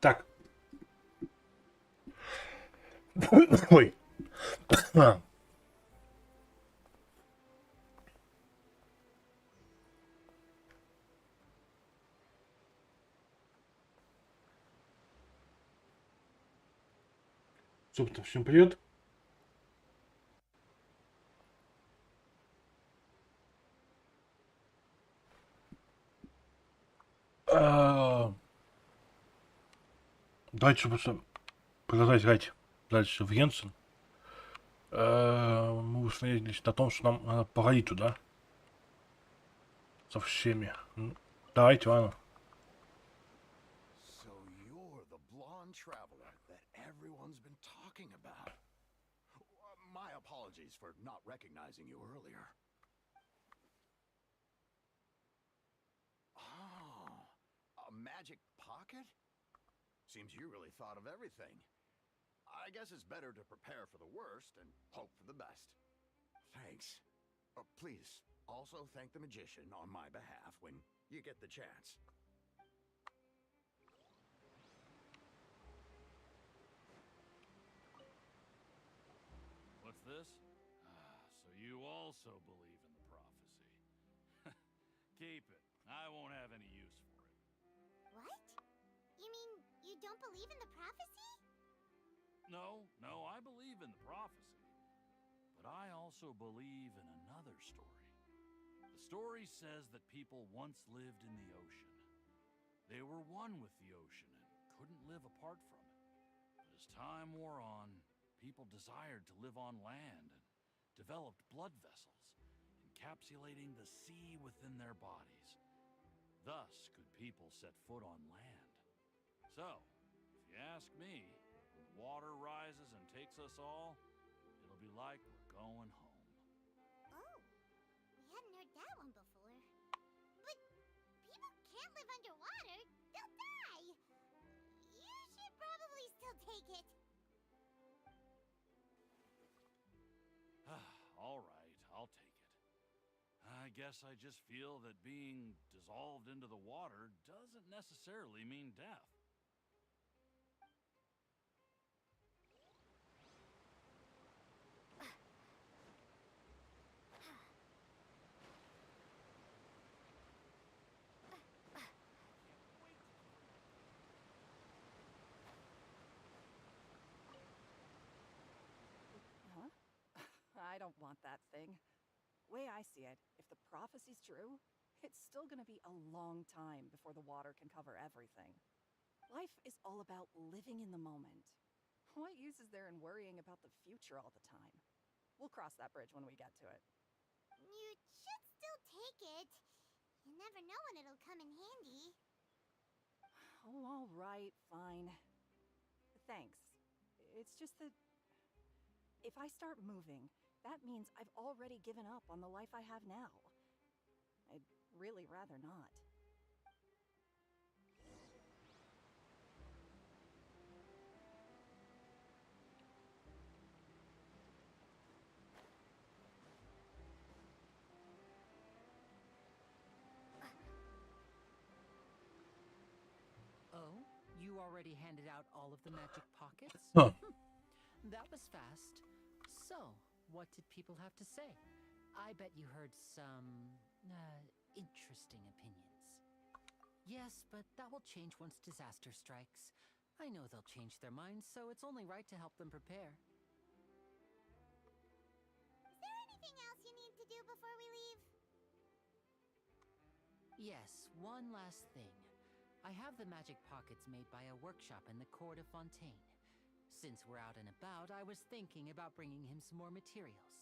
Так. Ой. Собственно, всем привет. Давайте просто продолжать играть дальше в Геншин. Мы установились на том, что нам надо поговорить туда. Со всеми. Давайте, ладно. So you're the blonde traveler that everyone's been talking about. My apologies for not recognizing you earlier. Oh, a magic pocket? Seems you really thought of everything. I guess it's better to prepare for the worst and hope for the best. Thanks. Please, also thank the magician on my behalf when you get the chance. What's this? So you also believe in the prophecy. Keep it. I won't have any use for it. What? You mean you don't believe in the prophecy? No, I believe in the prophecy. But I also believe in another story. The story says that people once lived in the ocean. They were one with the ocean and couldn't live apart from it. But as time wore on, people desired to live on land and developed blood vessels, encapsulating the sea within their bodies. Thus could people set foot on land. So, if you ask me, when water rises and takes us all, it'll be like we're going home. Oh, we hadn't heard that one before. But people can't live underwater. They'll die. You should probably still take it. All right, I'll take it. I guess I just feel that being dissolved into the water doesn't necessarily mean death. Huh? I don't want that thing. Way I see it, if the prophecy's true, it's still gonna be a long time before the water can cover everything. Life is all about living in the moment. What use is there in worrying about the future all the time? We'll cross that bridge when we get to it. You should still take it. You never know when it'll come in handy. Oh, all right, fine. Thanks. It's just that if I start moving, that means I've already given up on the life I have now. I'd really rather not. Oh, you already handed out all of the magic pockets? Huh. That was fast. So, what did people have to say? I bet you heard some, interesting opinions. Yes, but that will change once disaster strikes. I know they'll change their minds, so it's only right to help them prepare. Is there anything else you need to do before we leave? Yes, one last thing. I have the magic pockets made by a workshop in the court of Fontaine. Since we're out and about, I was thinking about bringing him some more materials.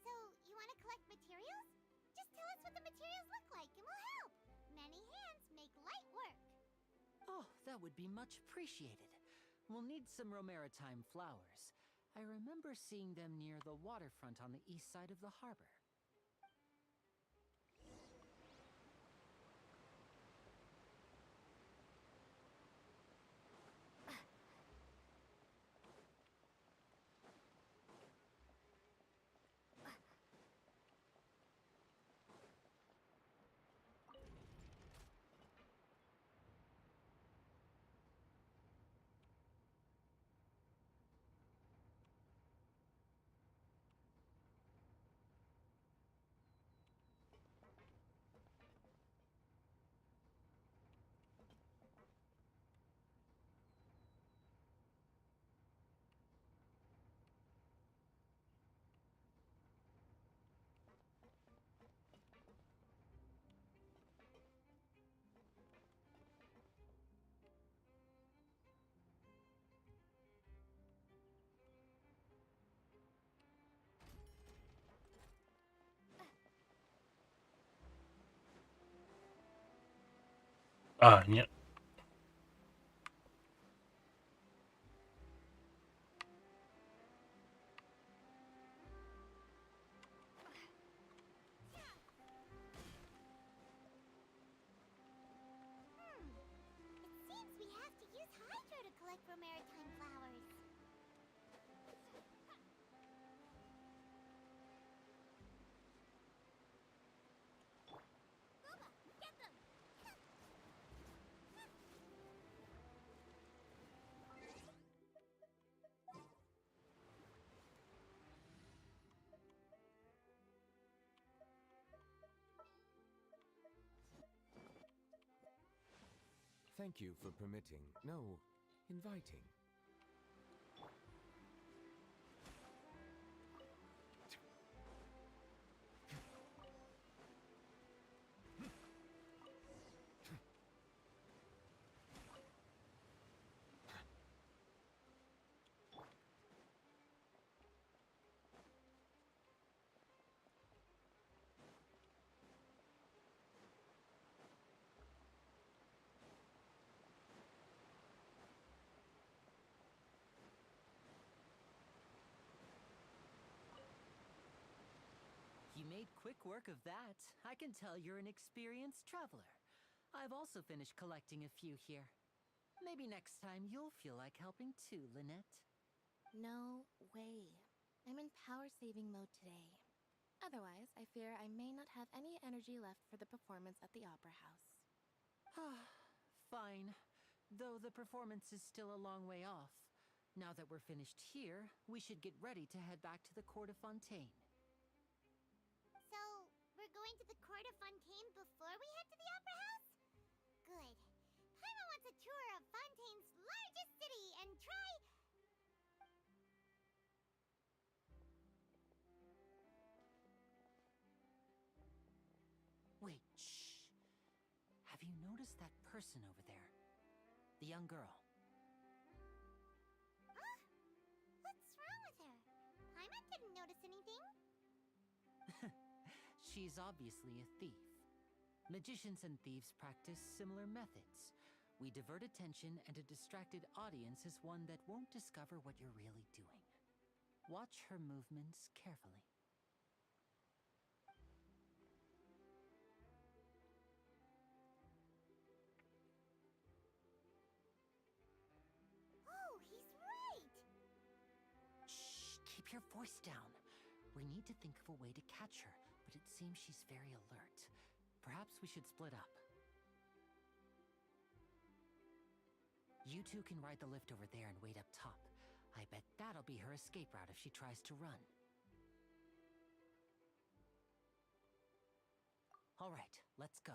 So, you want to collect materials? Just tell us what the materials look like and we'll help. Many hands make light work. Oh, that would be much appreciated. We'll need some Romaritime flowers. I remember seeing them near the waterfront on the east side of the harbor. А, нет. It seems we have to use hydro to collect for maritime flowers. Booba, get them! Thank you for permitting, no, inviting. You made quick work of that. I can tell you're an experienced traveler. I've also finished collecting a few here. Maybe next time you'll feel like helping too, Lynette. No way. I'm in power-saving mode today. Otherwise, I fear I may not have any energy left for the performance at the Opera House. Fine. Though the performance is still a long way off. Now that we're finished here, we should get ready to head back to the Court of Fontaine. So, we're going to the Court of Fontaine before we head to the Opera House? Good. Paimon wants a tour of Fontaine's largest city and try... Wait, shh. Have you noticed that person over there? The young girl. Huh? What's wrong with her? Paimon didn't notice anything. She's obviously a thief. Magicians and thieves practice similar methods. We divert attention, and a distracted audience is one that won't discover what you're really doing. Watch her movements carefully. Oh, he's right! Shh, keep your voice down. We need to think of a way to catch her, but it seems she's very alert. Perhaps we should split up. You two can ride the lift over there and wait up top. I bet that'll be her escape route if she tries to run. All right, let's go.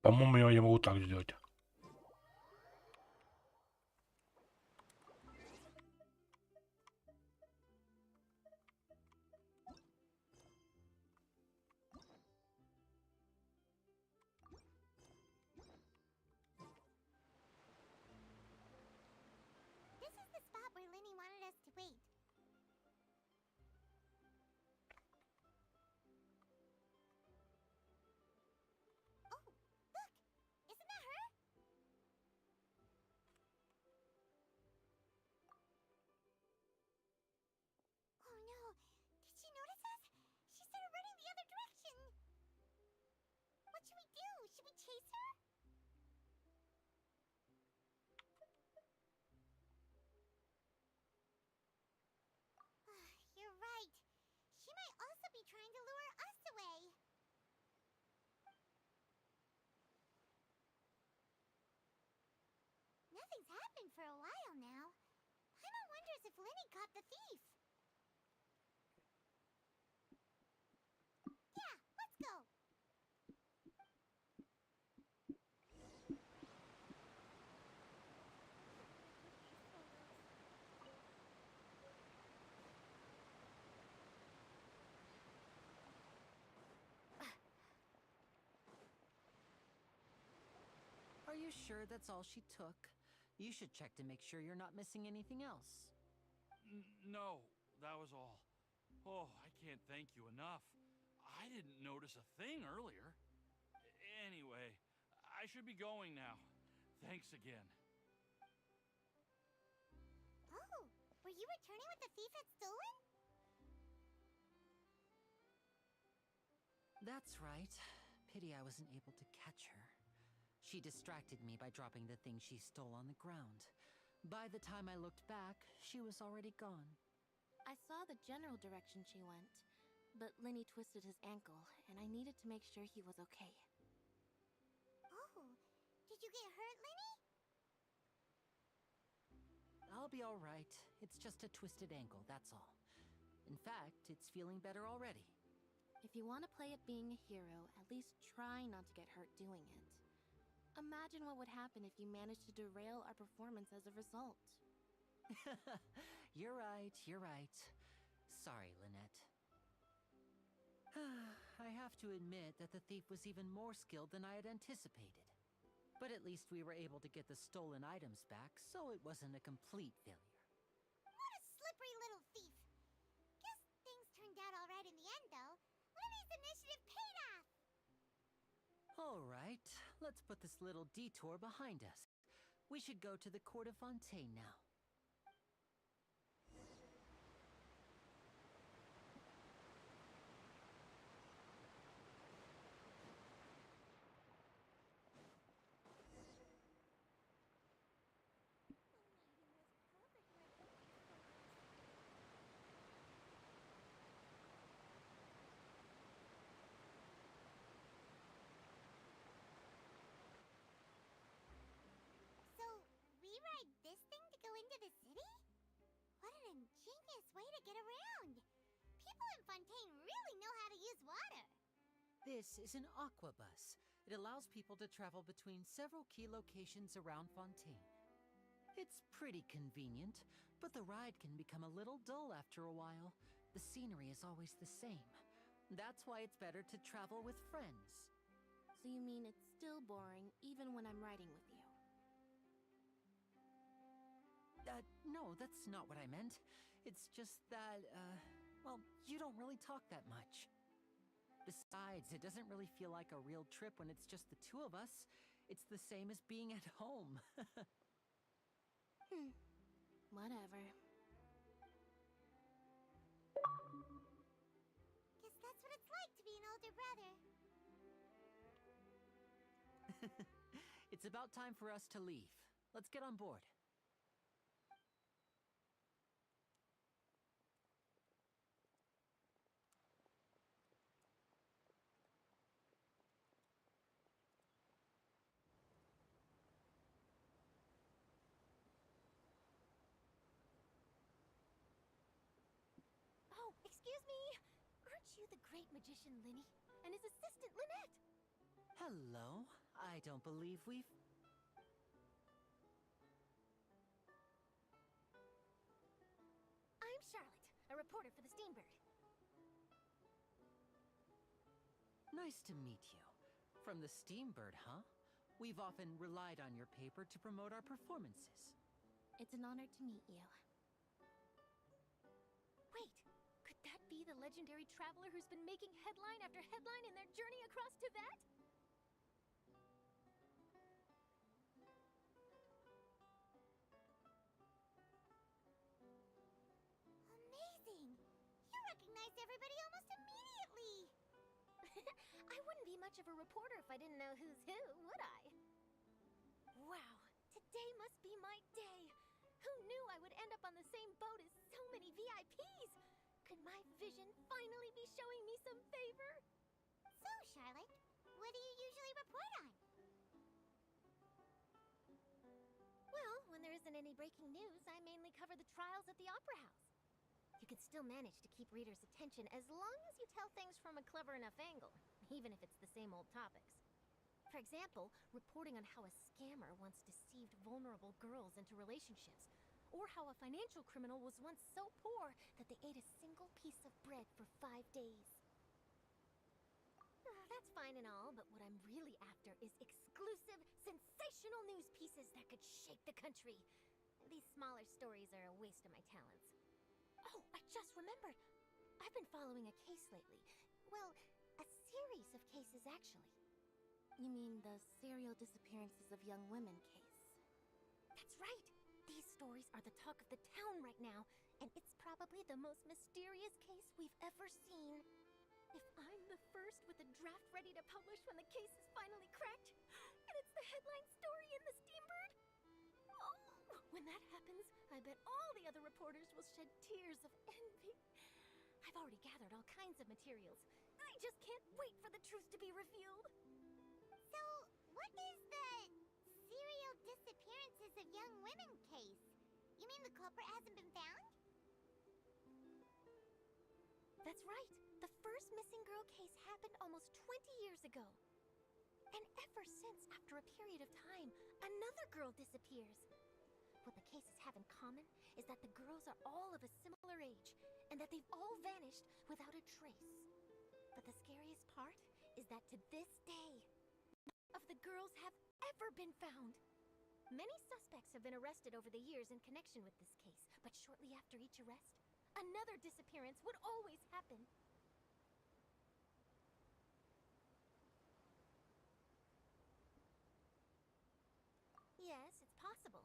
По-моему, я могу так сделать. This is the spot where Linny wanted us to wait. Oh, look! Isn't that her? Oh no! Did she notice us? She started running the other direction! What should we do? Should we chase her? Nothing's happened for a while now. Paimon wonders if Lenny caught the thief. Yeah, let's go. Are you sure that's all she took? You should check to make sure you're not missing anything else. No, that was all. Oh, I can't thank you enough. I didn't notice a thing earlier. Anyway, I should be going now. Thanks again. Oh, were you returning what the thief had stolen? That's right. Pity I wasn't able to catch her. She distracted me by dropping the thing she stole on the ground. By the time I looked back, she was already gone. I saw the general direction she went, but Lenny twisted his ankle, and I needed to make sure he was okay. Oh, did you get hurt, Lenny? I'll be all right. It's just a twisted ankle, that's all. In fact, it's feeling better already. If you want to play at being a hero, at least try not to get hurt doing it. Imagine what would happen if you managed to derail our performance as a result. You're right, you're right. Sorry, Lynette. I have to admit that the thief was even more skilled than I had anticipated. But at least we were able to get the stolen items back, so it wasn't a complete failure. What a slippery little thief. Guess things turned out all right in the end, though. Lenny's initiative paid off. All right, let's put this little detour behind us. We should go to the Court of Fontaine now. So, we ride this thing to go into the city? What an ingenious way to get around. People in Fontaine really know how to use water. This is an aqua bus. It allows people to travel between several key locations around Fontaine. It's pretty convenient, but the ride can become a little dull after a while. The scenery is always the same. That's why it's better to travel with friends. So you mean it's still boring even when I'm riding with you? No, that's not what I meant. It's just that, well, you don't really talk that much. Besides, it doesn't really feel like a real trip when it's just the two of us. It's the same as being at home. Whatever. Guess that's what it's like to be an older brother. It's about time for us to leave. Let's get on board. Oh, excuse me! Aren't you the great magician Lenny? And his assistant Lynette? Hello. I don't believe we've... I'm Charlotte, a reporter for the Steambird. Nice to meet you. From the Steambird, huh? We've often relied on your paper to promote our performances. It's an honor to meet you. Wait, could that be the legendary traveler who's been making headline after headline in their journey across Tibet? Amazing! You recognized everybody almost immediately! I wouldn't be much of a reporter if I didn't know who's who, would I? Wow, today must be my day! Who knew I would end up on the same boat as so many VIPs? Could my vision finally be showing me some favor? So, Charlotte, what do you usually report on? Well, isn't any breaking news, I mainly cover the trials at the Opera House. You can still manage to keep readers' attention as long as you tell things from a clever enough angle, even if it's the same old topics. For example, reporting on how a scammer once deceived vulnerable girls into relationships, or how a financial criminal was once so poor that they ate a single piece of bread for 5 days. That's fine and all, but what I'm really after is exclusive, sensational news pieces that could shake the country. These smaller stories are a waste of my talents. Oh, I just remembered. I've been following a case lately. Well, a series of cases, actually. You mean the serial disappearances of young women case? That's right! These stories are the talk of the town right now, and it's probably the most mysterious case we've ever seen. If I'm the first with a draft ready to publish when the case is finally cracked, and it's the headline story in the Steambird, oh, when that happens, I bet all the other reporters will shed tears of envy. I've already gathered all kinds of materials. I just can't wait for the truth to be revealed. So, what is the serial disappearances of young women case? You mean the culprit hasn't been found? That's right. The first missing girl case happened almost 20 years ago. And ever since, after a period of time, another girl disappears. What the cases have in common is that the girls are all of a similar age, and that they've all vanished without a trace. But the scariest part is that to this day, none of the girls have ever been found. Many suspects have been arrested over the years in connection with this case, but shortly after each arrest, another disappearance would always happen. Yes, it's possible.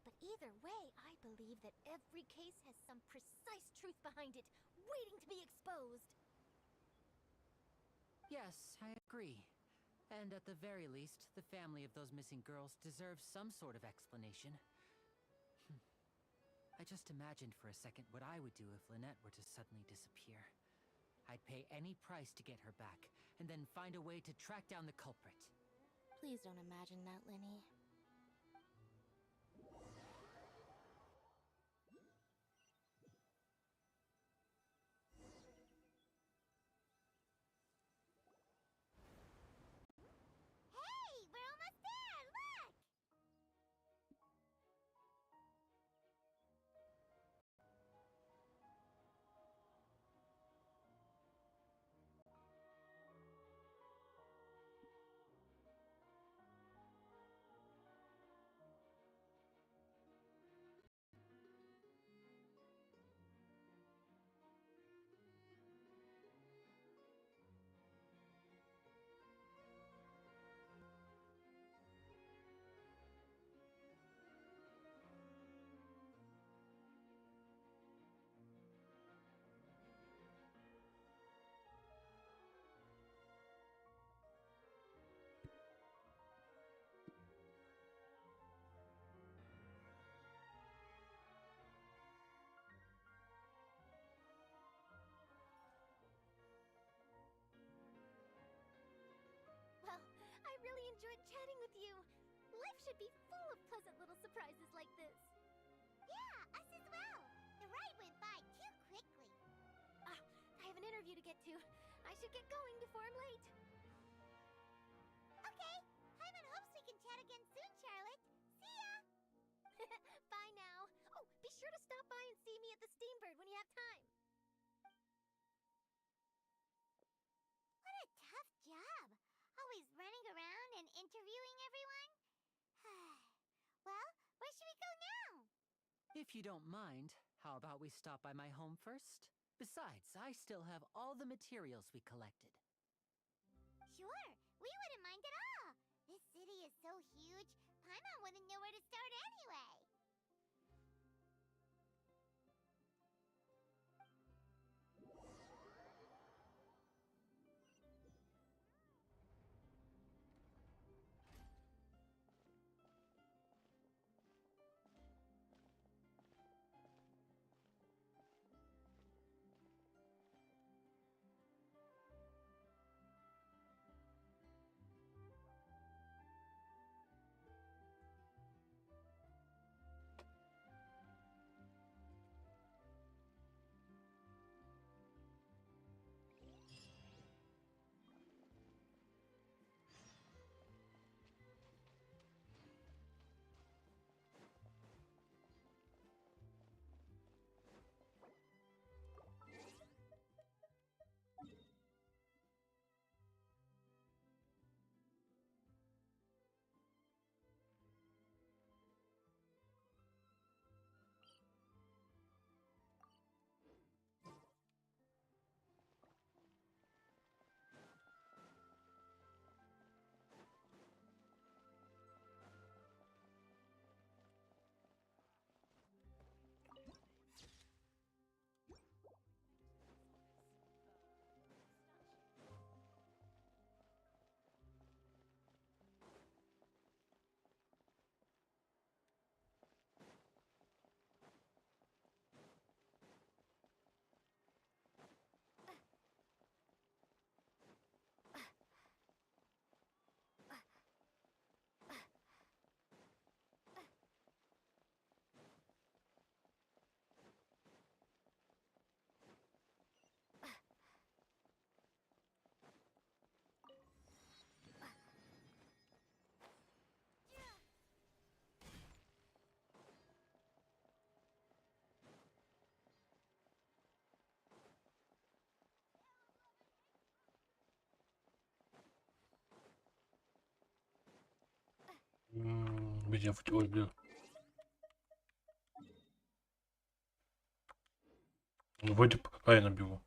But either way, I believe that every case has some precise truth behind it, waiting to be exposed. Yes, I agree. And at the very least, the family of those missing girls deserves some sort of explanation. I just imagined for a second what I would do if Lynette were to suddenly disappear. I'd pay any price to get her back, and then find a way to track down the culprit. Please don't imagine that, Linny. Hey, we're almost there! Look! Well, I really enjoyed chatting with you. Life should be full of pleasant little surprises like this. Yeah, us as well. The ride went by too quickly. Ah, I have an interview to get to. I should get going before I'm late. Okay, Hyman hopes we can chat again soon, Charlotte. See ya! Bye now. Oh, be sure to stop by and see me at the Steambird when you have time. What a tough job. Always running around and interviewing everyone. Well, where should we go now? If you don't mind, how about we stop by my home first? Besides, I still have all the materials we collected. Sure, we wouldn't mind at all. This city is so huge, Paimon wouldn't know where to start anyway. Везде ой, блин. Вроде правильно бегу.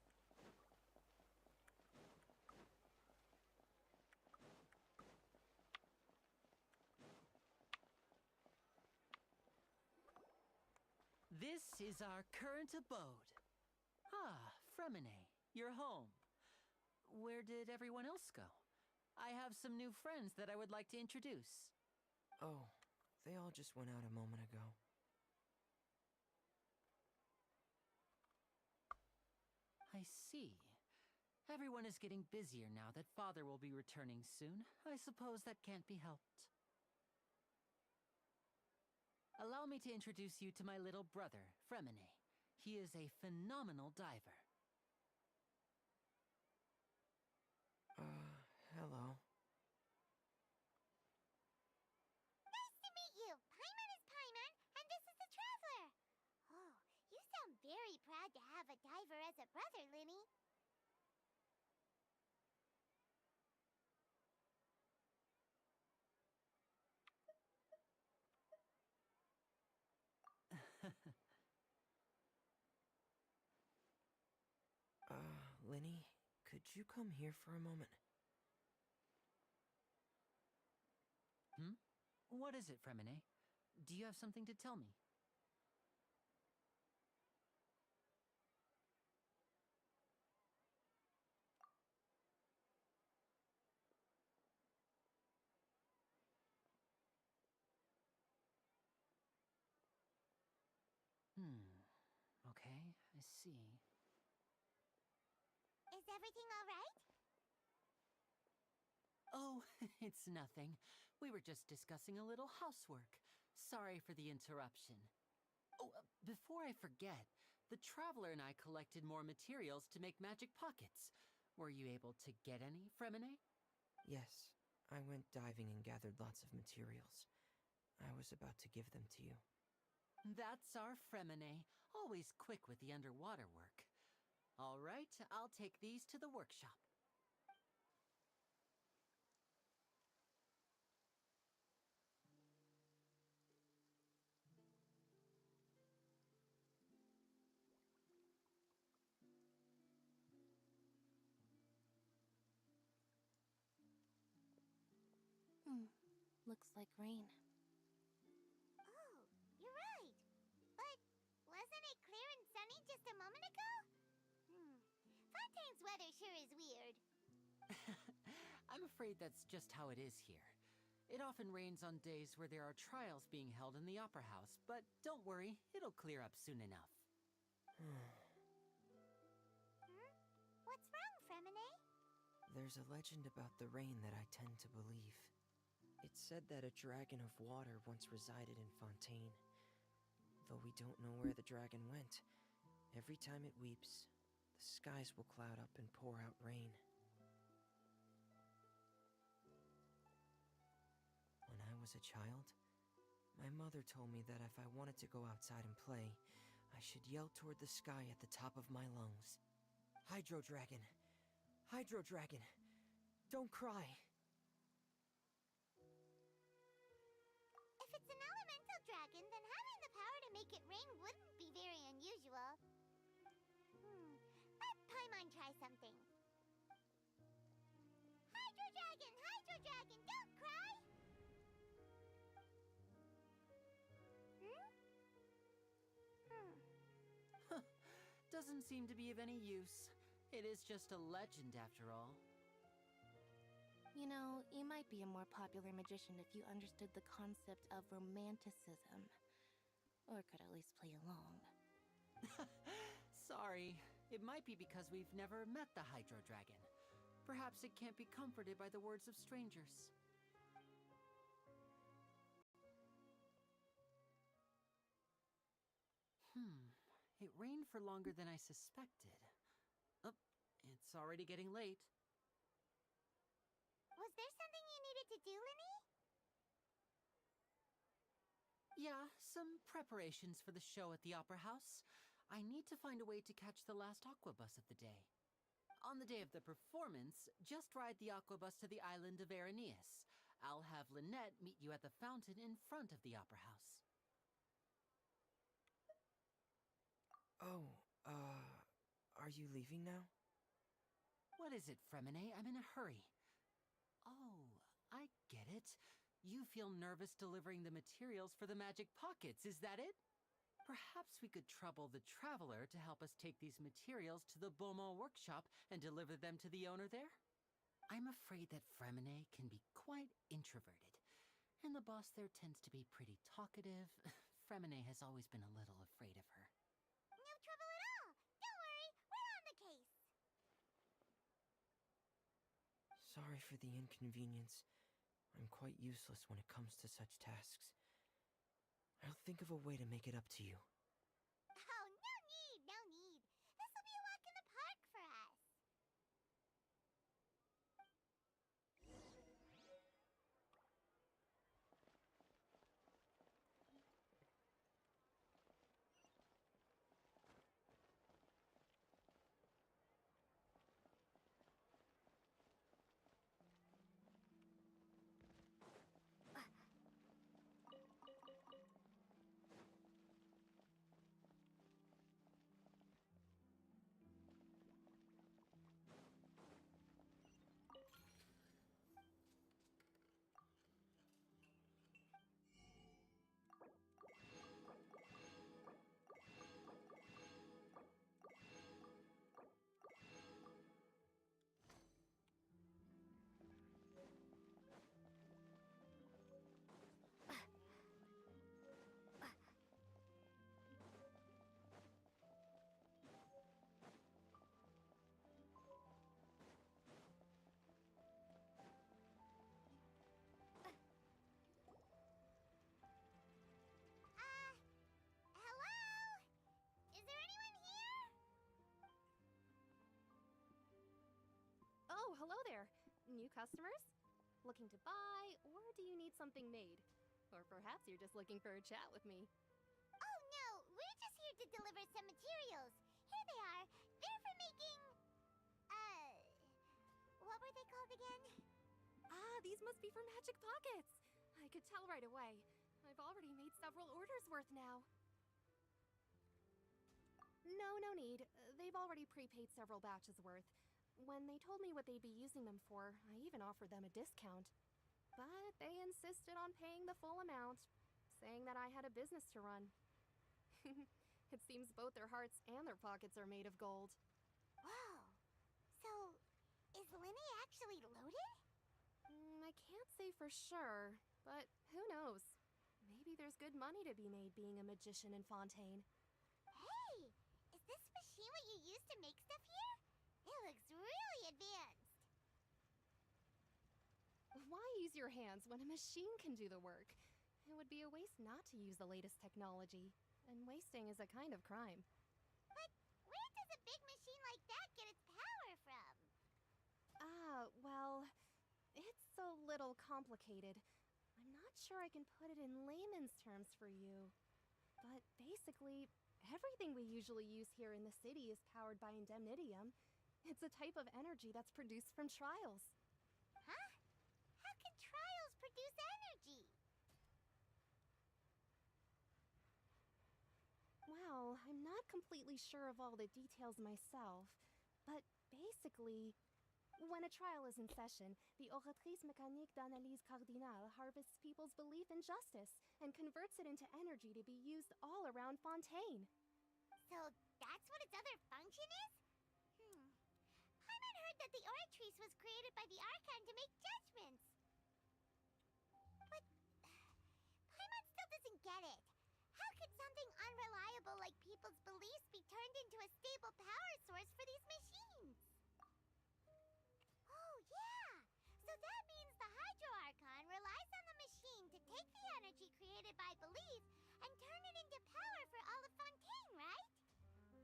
This is our current abode. Ah, Fremine, you're home. Where did everyone else go? I have some new friends that I would like to introduce. Oh, they all just went out a moment ago. I see. Everyone is getting busier now that Father will be returning soon. I suppose that can't be helped. Allow me to introduce you to my little brother, Fremine. He is a phenomenal diver. Hello. Nice to meet you. Paimon is Paimon, and this is the Traveler. Oh, you sound very proud to have a diver as a brother, Linny. Linny, could you come here for a moment? What is it, Fremine? Do you have something to tell me? Okay, I see. Is everything all right? Oh, it's nothing. We were just discussing a little housework. Sorry for the interruption. Oh, before I forget, the Traveler and I collected more materials to make magic pockets. Were you able to get any, Fremine? Yes, I went diving and gathered lots of materials. I was about to give them to you. That's our Fremine, always quick with the underwater work. All right, I'll take these to the workshop. Looks like rain. Oh, you're right. But wasn't it clear and sunny just a moment ago? Fontaine's weather sure is weird. I'm afraid that's just how it is here. It often rains on days where there are trials being held in the Opera House, but don't worry, it'll clear up soon enough. What's wrong, Fremine? There's a legend about the rain that I tend to believe. It's said that a dragon of water once resided in Fontaine. Though we don't know where the dragon went, every time it weeps, the skies will cloud up and pour out rain. When I was a child, my mother told me that if I wanted to go outside and play, I should yell toward the sky at the top of my lungs. Hydro Dragon! Hydro Dragon! Don't cry! If it's an elemental dragon, then having the power to make it rain wouldn't be very unusual. Let Paimon try something. Hydro Dragon! Hydro Dragon! Don't cry! Doesn't seem to be of any use. It is just a legend after all. You know, you might be a more popular magician if you understood the concept of romanticism. Or could at least play along. Sorry, it might be because we've never met the Hydro Dragon. Perhaps it can't be comforted by the words of strangers. It rained for longer than I suspected. Oh, it's already getting late. Was there something you needed to do, Linny? Yeah, some preparations for the show at the Opera House. I need to find a way to catch the last aqua bus of the day. On the day of the performance, just ride the aqua bus to the island of Araneus. I'll have Lynette meet you at the fountain in front of the Opera House. Oh, are you leaving now? What is it, Fremine? I'm in a hurry. Oh, I get it. You feel nervous delivering the materials for the magic pockets, is that it? Perhaps we could trouble the traveler to help us take these materials to the Beaumont workshop and deliver them to the owner there? I'm afraid that Fremine can be quite introverted, and the boss there tends to be pretty talkative. Fremine has always been a little afraid of her. No trouble at all. Don't worry, we're on the case. Sorry for the inconvenience. I'm quite useless when it comes to such tasks. I'll think of a way to make it up to you. Oh, no need, no need. This'll be a walk in the park for us. Hello? Is there anyone here? Oh, hello there. New customers? Looking to buy, or do you need something made? Or perhaps you're just looking for a chat with me. Oh no, we're just here to deliver some materials. Here they are. They're for making... what were they called again? Ah, these must be for magic pockets. I could tell right away. I've already made several orders worth now. No need. They've already prepaid several batches worth. When they told me what they'd be using them for, I even offered them a discount. But they insisted on paying the full amount, saying that I had a business to run. It seems both their hearts and their pockets are made of gold. Whoa. So, is Linny actually loaded? I can't say for sure, but who knows? Maybe there's good money to be made being a magician in Fontaine. Hey, is this machine what you use to make stuff here? It looks really advanced. Why use your hands when a machine can do the work? It would be a waste not to use the latest technology, and wasting is a kind of crime. But where does a big machine like that get its power from? Well, it's a little complicated. I'm not sure I can put it in layman's terms for you. But basically, everything we usually use here in the city is powered by indemnitium. It's a type of energy that's produced from trials. Huh? How can trials produce energy? Well, I'm not completely sure of all the details myself, but basically, when a trial is in session, the Oratrice Mécanique d'Analyse Cardinale harvests people's belief in justice and converts it into energy to be used all around Fontaine. So that's what its other function is? Paimon heard that the Oratrice was created by the Archon to make judgments. But Paimon still doesn't get it. How could something unreliable like people's beliefs be turned into a stable power source for these machines? Oh, yeah! So that means the Hydro Archon relies on the machine to take the energy created by belief and turn it into power for all of Fontaine, right?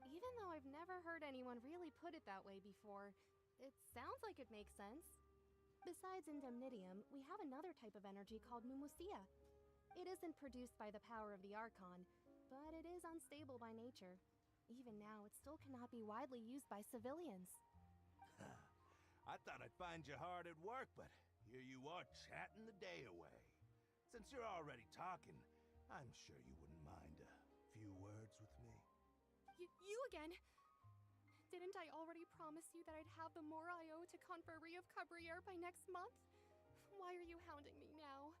Even though I've never heard anyone really put it that way before, it sounds like it makes sense. Besides indemnitium, we have another type of energy called mumusia. It isn't produced by the power of the Archon, but it is unstable by nature. Even now, it still cannot be widely used by civilians. I thought I'd find you hard at work, but here you are chatting the day away. Since you're already talking, I'm sure you wouldn't mind a few words with me. You again? Didn't I already promise you that I'd have the more I owe to Confrérie of Cabriere by next month? Why are you hounding me now?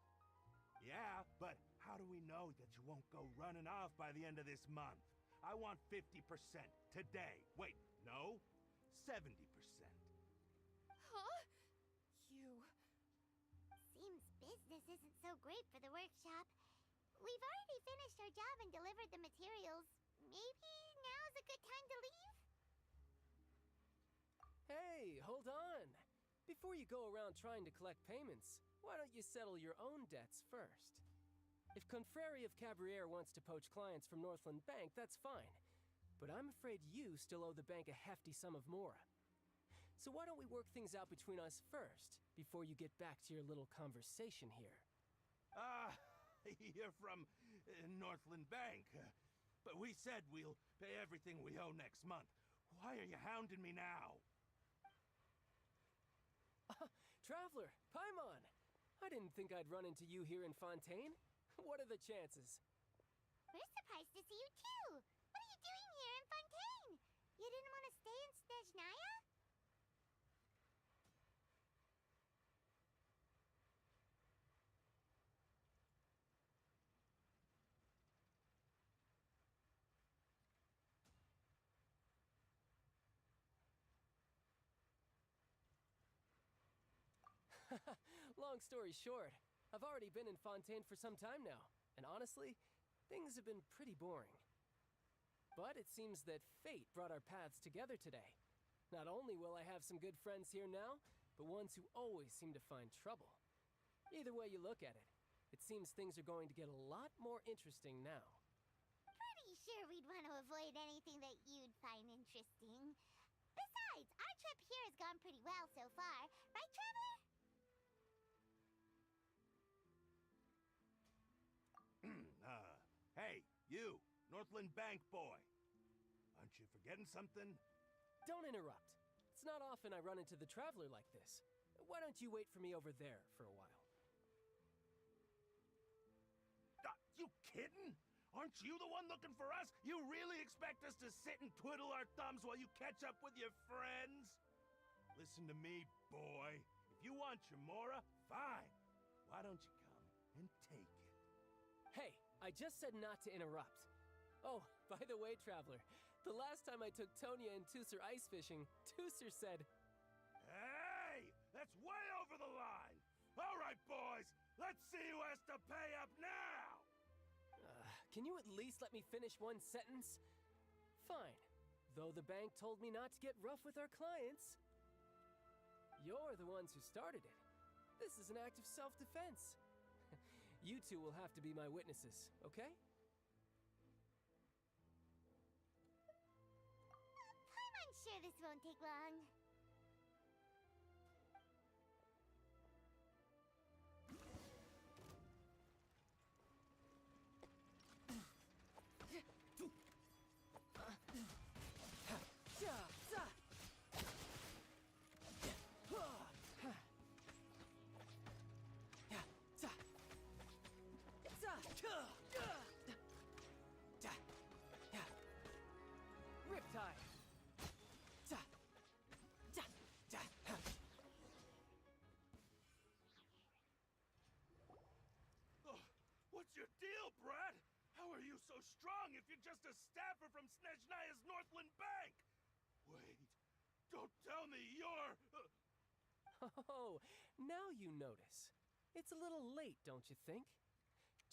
Yeah, but how do we know that you won't go running off by the end of this month? I want 50% today. Wait, no, 70%. Huh? You... Seems business isn't so great for the workshop. We've already finished our job and delivered the materials. Maybe now's a good time to leave? Hey, hold on! Before you go around trying to collect payments, why don't you settle your own debts first? If Confrérie of Cabriere wants to poach clients from Northland Bank, that's fine. But I'm afraid you still owe the bank a hefty sum of mora. So why don't we work things out between us first, before you get back to your little conversation here? You're from Northland Bank. But we said we'll pay everything we owe next month. Why are you hounding me now? Traveler, Paimon! I didn't think I'd run into you here in Fontaine. What are the chances? We're surprised to see you too. What are you doing here in Fontaine? You didn't want to stay in Snezhnaya? Long story short, I've already been in Fontaine for some time now, and honestly, things have been pretty boring. But it seems that fate brought our paths together today. Not only will I have some good friends here now, but ones who always seem to find trouble. Either way you look at it, it seems things are going to get a lot more interesting now. Pretty sure we'd want to avoid anything that you'd find interesting. Besides, our trip here has gone pretty well so far. Right, Traveler? Hey, you, Northland Bank boy. Aren't you forgetting something? Don't interrupt. It's not often I run into the Traveler like this. Why don't you wait for me over there for a while? You kidding? Aren't you the one looking for us? You really expect us to sit and twiddle our thumbs while you catch up with your friends? Listen to me, boy. If you want your mora, fine. Why don't you come and take it? Hey, I just said not to interrupt. Oh, by the way, Traveler, the last time I took Tonya and Tusser ice fishing, Tusser said... Hey! That's way over the line! All right, boys, let's see who has to pay up now! Can you at least let me finish one sentence? Fine. Though the bank told me not to get rough with our clients. You're the ones who started it. This is an act of self-defense. You two will have to be my witnesses, okay? I'm sure this won't take long. Riptide! What's your deal, Brad? How are you so strong if you're just a staffer from Snezhnaya's Northland Bank? Wait, don't tell me you're... Oh, now you notice. It's a little late, don't you think?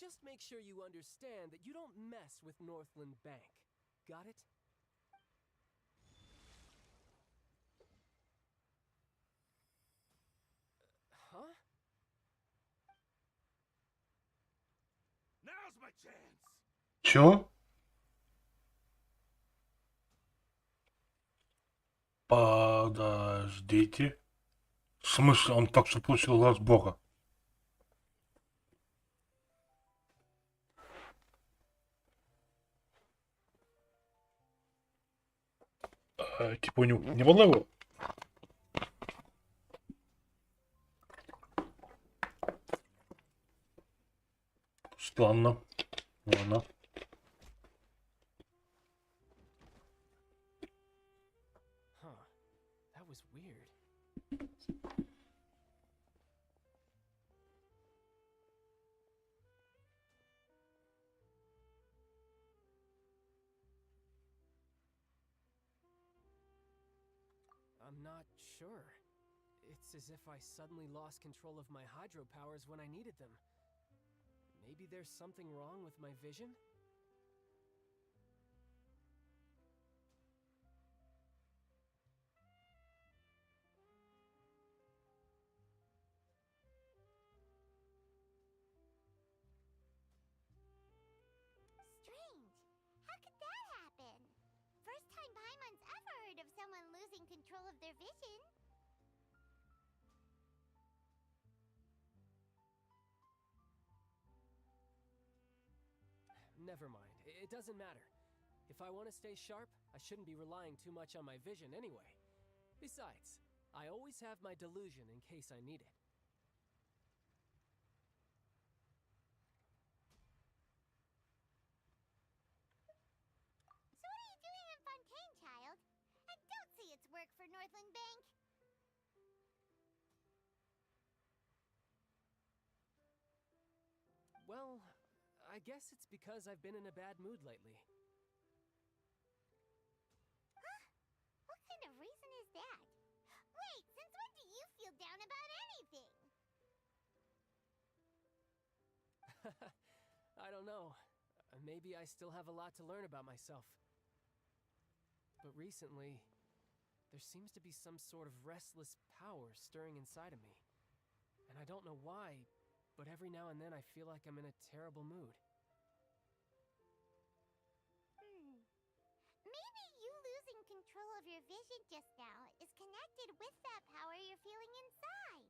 Just make sure you understand that you don't mess with Northland Bank. Got it? Huh? Now's my chance! Чё? Подождите. В смысле, он так что получил глаз Бога? Типа у него не было его? Странно. Ладно. Huh. That was weird. I'm not sure. It's as if I suddenly lost control of my hydro powers when I needed them. Maybe there's something wrong with my vision? Strange. How could that happen? First time Paimon's ever heard of someone losing control of their vision. Never mind. It doesn't matter. If I want to stay sharp, I shouldn't be relying too much on my vision anyway. Besides, I always have my delusion in case I need it. So what are you doing in Fontaine, child? I don't see its work for Northland Bank. Well, I guess it's because I've been in a bad mood lately. Huh? What kind of reason is that? Wait, since when do you feel down about anything? I don't know. Maybe I still have a lot to learn about myself. But recently, there seems to be some sort of restless power stirring inside of me. And I don't know why, but every now and then I feel like I'm in a terrible mood. Maybe you losing control of your vision just now is connected with that power you're feeling inside.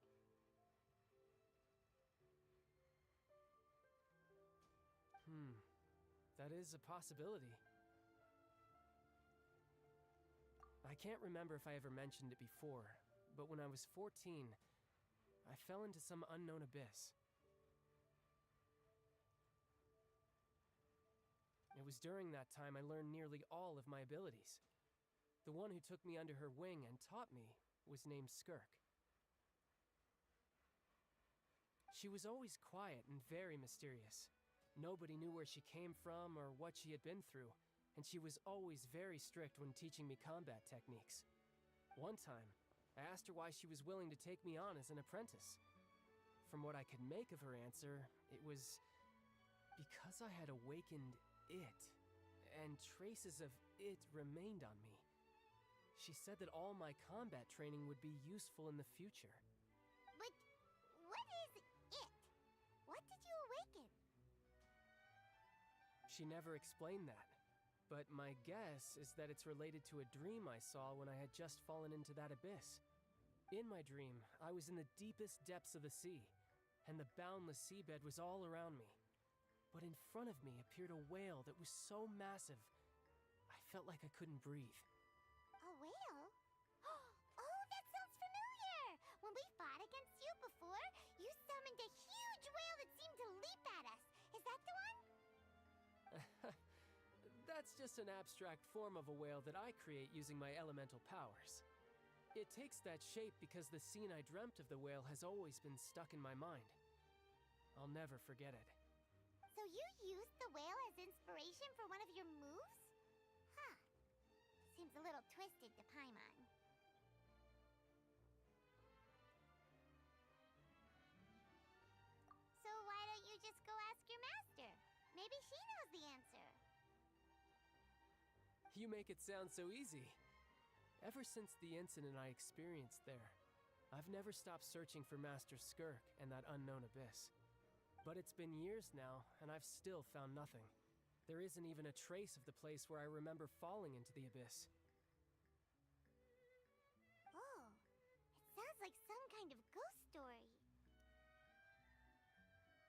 That is a possibility. I can't remember if I ever mentioned it before, but when I was 14, I fell into some unknown abyss. It was during that time I learned nearly all of my abilities. The one who took me under her wing and taught me was named Skirk. She was always quiet and very mysterious. Nobody knew where she came from or what she had been through, and she was always very strict when teaching me combat techniques. One time, I asked her why she was willing to take me on as an apprentice. From what I could make of her answer, it was because I had awakened it, and traces of it remained on me. She said that all my combat training would be useful in the future. But what is it? What did you awaken? She never explained that, but my guess is that it's related to a dream I saw when I had just fallen into that abyss. In my dream, I was in the deepest depths of the sea, and the boundless seabed was all around me. But in front of me appeared a whale that was so massive, I felt like I couldn't breathe. A whale? Oh, that sounds familiar! When we fought against you before, you summoned a huge whale that seemed to leap at us. Is that the one? That's just an abstract form of a whale that I create using my elemental powers. It takes that shape because the scene I dreamt of the whale has always been stuck in my mind. I'll never forget it. So you used the whale as inspiration for one of your moves? Huh. Seems a little twisted to Paimon. So why don't you just go ask your master? Maybe she knows the answer. You make it sound so easy. Ever since the incident I experienced there, I've never stopped searching for Master Skirk and that unknown abyss. But it's been years now, and I've still found nothing. There isn't even a trace of the place where I remember falling into the abyss. Oh, it sounds like some kind of ghost story.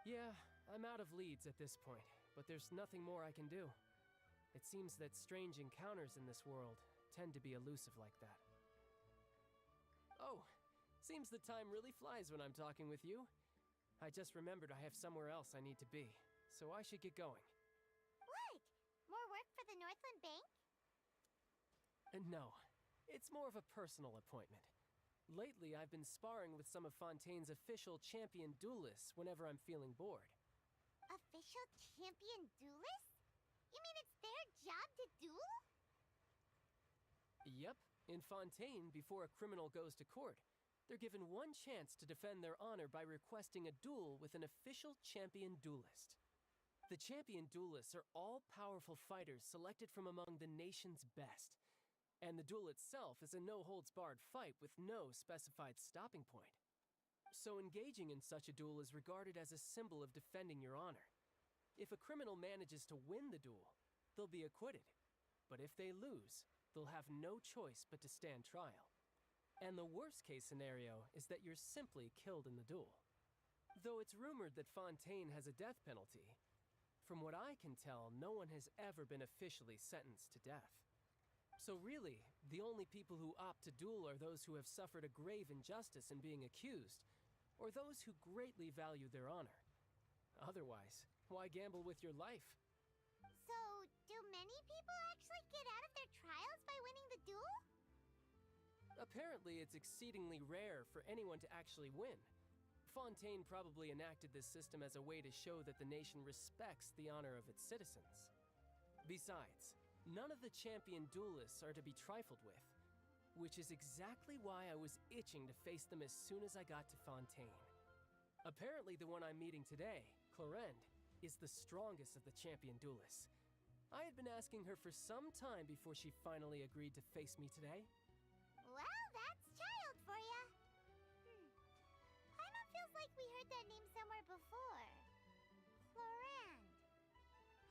Yeah, I'm out of leads at this point, but there's nothing more I can do. It seems that strange encounters in this world tend to be elusive like that. Oh, seems the time really flies when I'm talking with you. I just remembered I have somewhere else I need to be, so I should get going. What? More work for the Northland Bank? No, it's more of a personal appointment. Lately, I've been sparring with some of Fontaine's official champion duelists whenever I'm feeling bored. Official champion duelists? You mean it's their job to duel? Yep, in Fontaine, before a criminal goes to court, they're given one chance to defend their honor by requesting a duel with an official champion duelist. The champion duelists are all-powerful fighters selected from among the nation's best, and the duel itself is a no-holds-barred fight with no specified stopping point. So engaging in such a duel is regarded as a symbol of defending your honor. If a criminal manages to win the duel, they'll be acquitted, but if they lose, they'll have no choice but to stand trial. And the worst-case scenario is that you're simply killed in the duel. Though it's rumored that Fontaine has a death penalty, from what I can tell, no one has ever been officially sentenced to death. So really, the only people who opt to duel are those who have suffered a grave injustice in being accused, or those who greatly value their honor. Otherwise, why gamble with your life? So, do many people actually get out of their trials by winning the duel? Apparently, it's exceedingly rare for anyone to actually win. Fontaine probably enacted this system as a way to show that the nation respects the honor of its citizens. Besides, none of the champion duelists are to be trifled with, which is exactly why I was itching to face them as soon as I got to Fontaine. Apparently, the one I'm meeting today, Clorinde, is the strongest of the champion duelists. I had been asking her for some time before she finally agreed to face me today. Well, that's child for ya. Paimon feels like we heard that name somewhere before. Clorinde.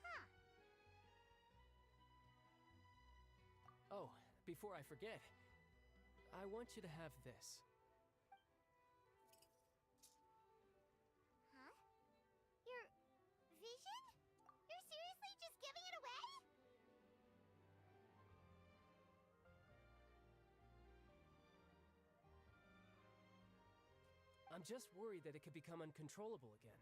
Huh. Oh, before I forget, I want you to have this. Huh? Your vision? You're seriously just giving it away? I'm just worried that it could become uncontrollable again.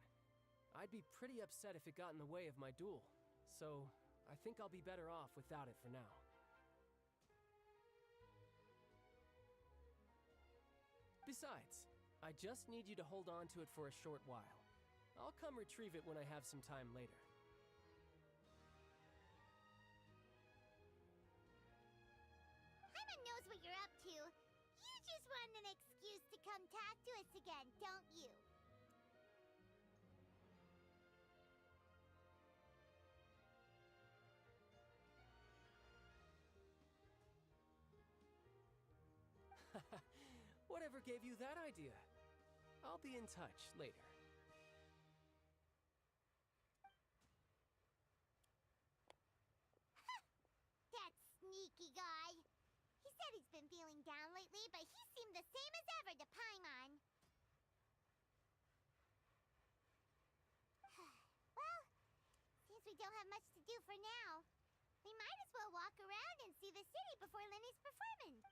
I'd be pretty upset if it got in the way of my duel, so I think I'll be better off without it for now. Besides, I just need you to hold on to it for a short while. I'll come retrieve it when I have some time later. Paimon knows what you're up to. You just want an excuse to come talk to us again, don't you? Whatever gave you that idea? I'll be in touch later. That sneaky guy. He said he's been feeling down lately, but he seemed the same as ever to Paimon. Well, since we don't have much to do for now, we might as well walk around and see the city before Lenny's performance.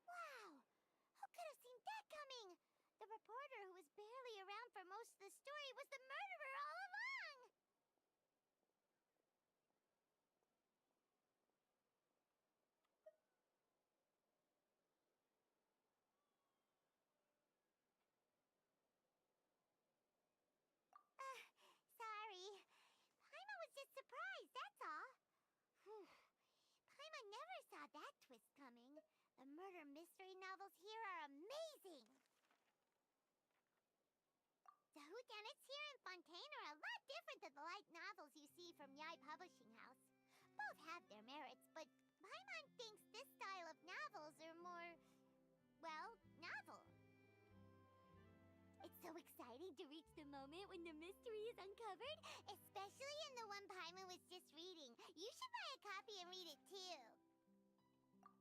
Wow! Who could have seen that coming? The reporter who was barely around for most of the story was the murderer all along! Sorry. Paimon was just surprised, that's all. Paimon never saw that twist coming. The murder mystery novels here are amazing! The whodunits here in Fontaine are a lot different than the light novels you see from Yai Publishing House. Both have their merits, but Paimon thinks this style of novels are more, well, novel. It's so exciting to reach the moment when the mystery is uncovered, especially in the one Paimon was just reading. You should buy a copy and read it too.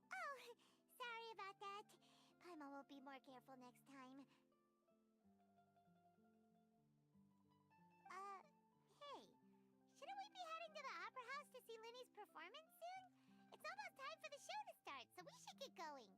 Oh, sorry about that. Paimon will be more careful next time. Hey, shouldn't we be heading to the Opera House to see Lenny's performance soon? It's almost time for the show to start, so we should get going.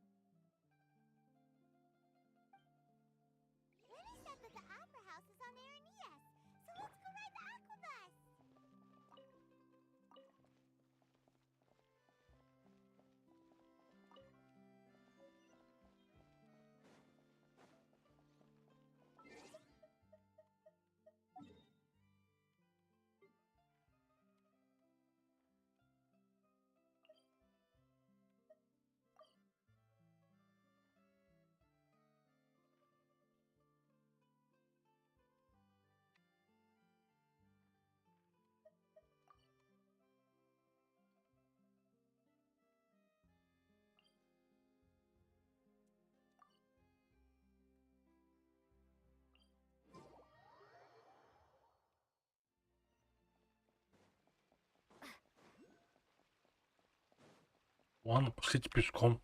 Ладно, пошлите пешком.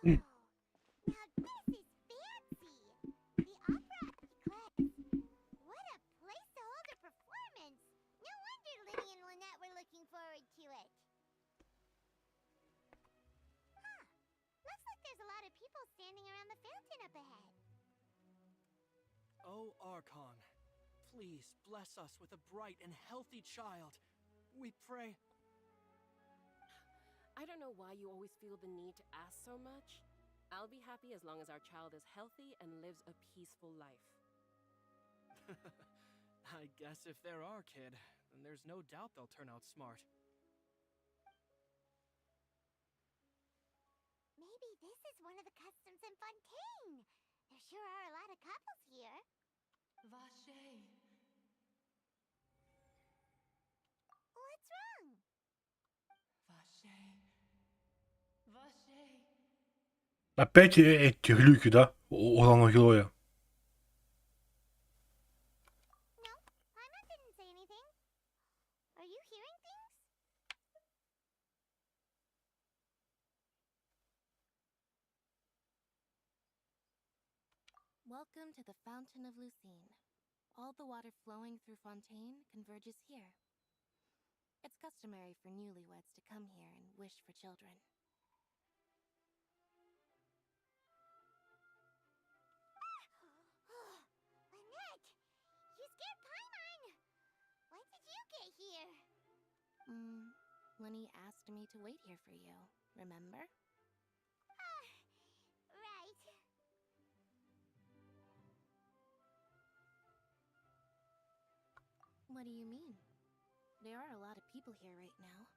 Now this is fancy! The opera class. What a place to hold a performance! No wonder Linny and Lynette were looking forward to it. Huh. Looks like there's a lot of people standing around the fountain up ahead. Oh, Archon, please bless us with a bright and healthy child. We pray. I don't know why you always feel the need to ask so much. I'll be happy as long as our child is healthy and lives a peaceful life. I guess if they're our kid, then there's no doubt they'll turn out smart. Maybe this is one of the customs in Fontaine. There sure are a lot of couples here. Vache. What's wrong? Vache. Vache. Опять эти глюки, да? У главного героя. No, Paimon didn't say anything. Are you hearing things? Welcome to the Fountain of Lucine. All the water flowing through Fontaine converges here. It's customary for newlyweds to come here and wish for children. Lynette! You scared Paimon! When did you get here? Lenny asked me to wait here for you, remember? Right. What do you mean? There are a lot of people here right now.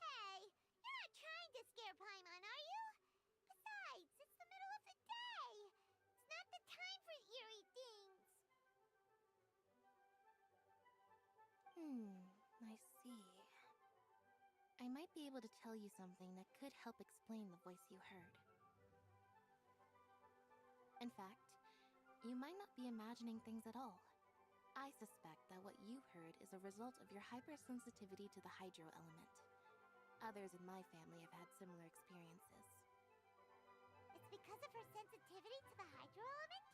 Hey, you're not trying to scare Paimon, are you? Besides, it's the middle of the day. It's not the time for eerie things. I see. I might be able to tell you something that could help explain the voice you heard. In fact, you might not be imagining things at all. I suspect that what you heard is a result of your hypersensitivity to the hydro element. Others in my family have had similar experiences. It's because of her sensitivity to the hydro element?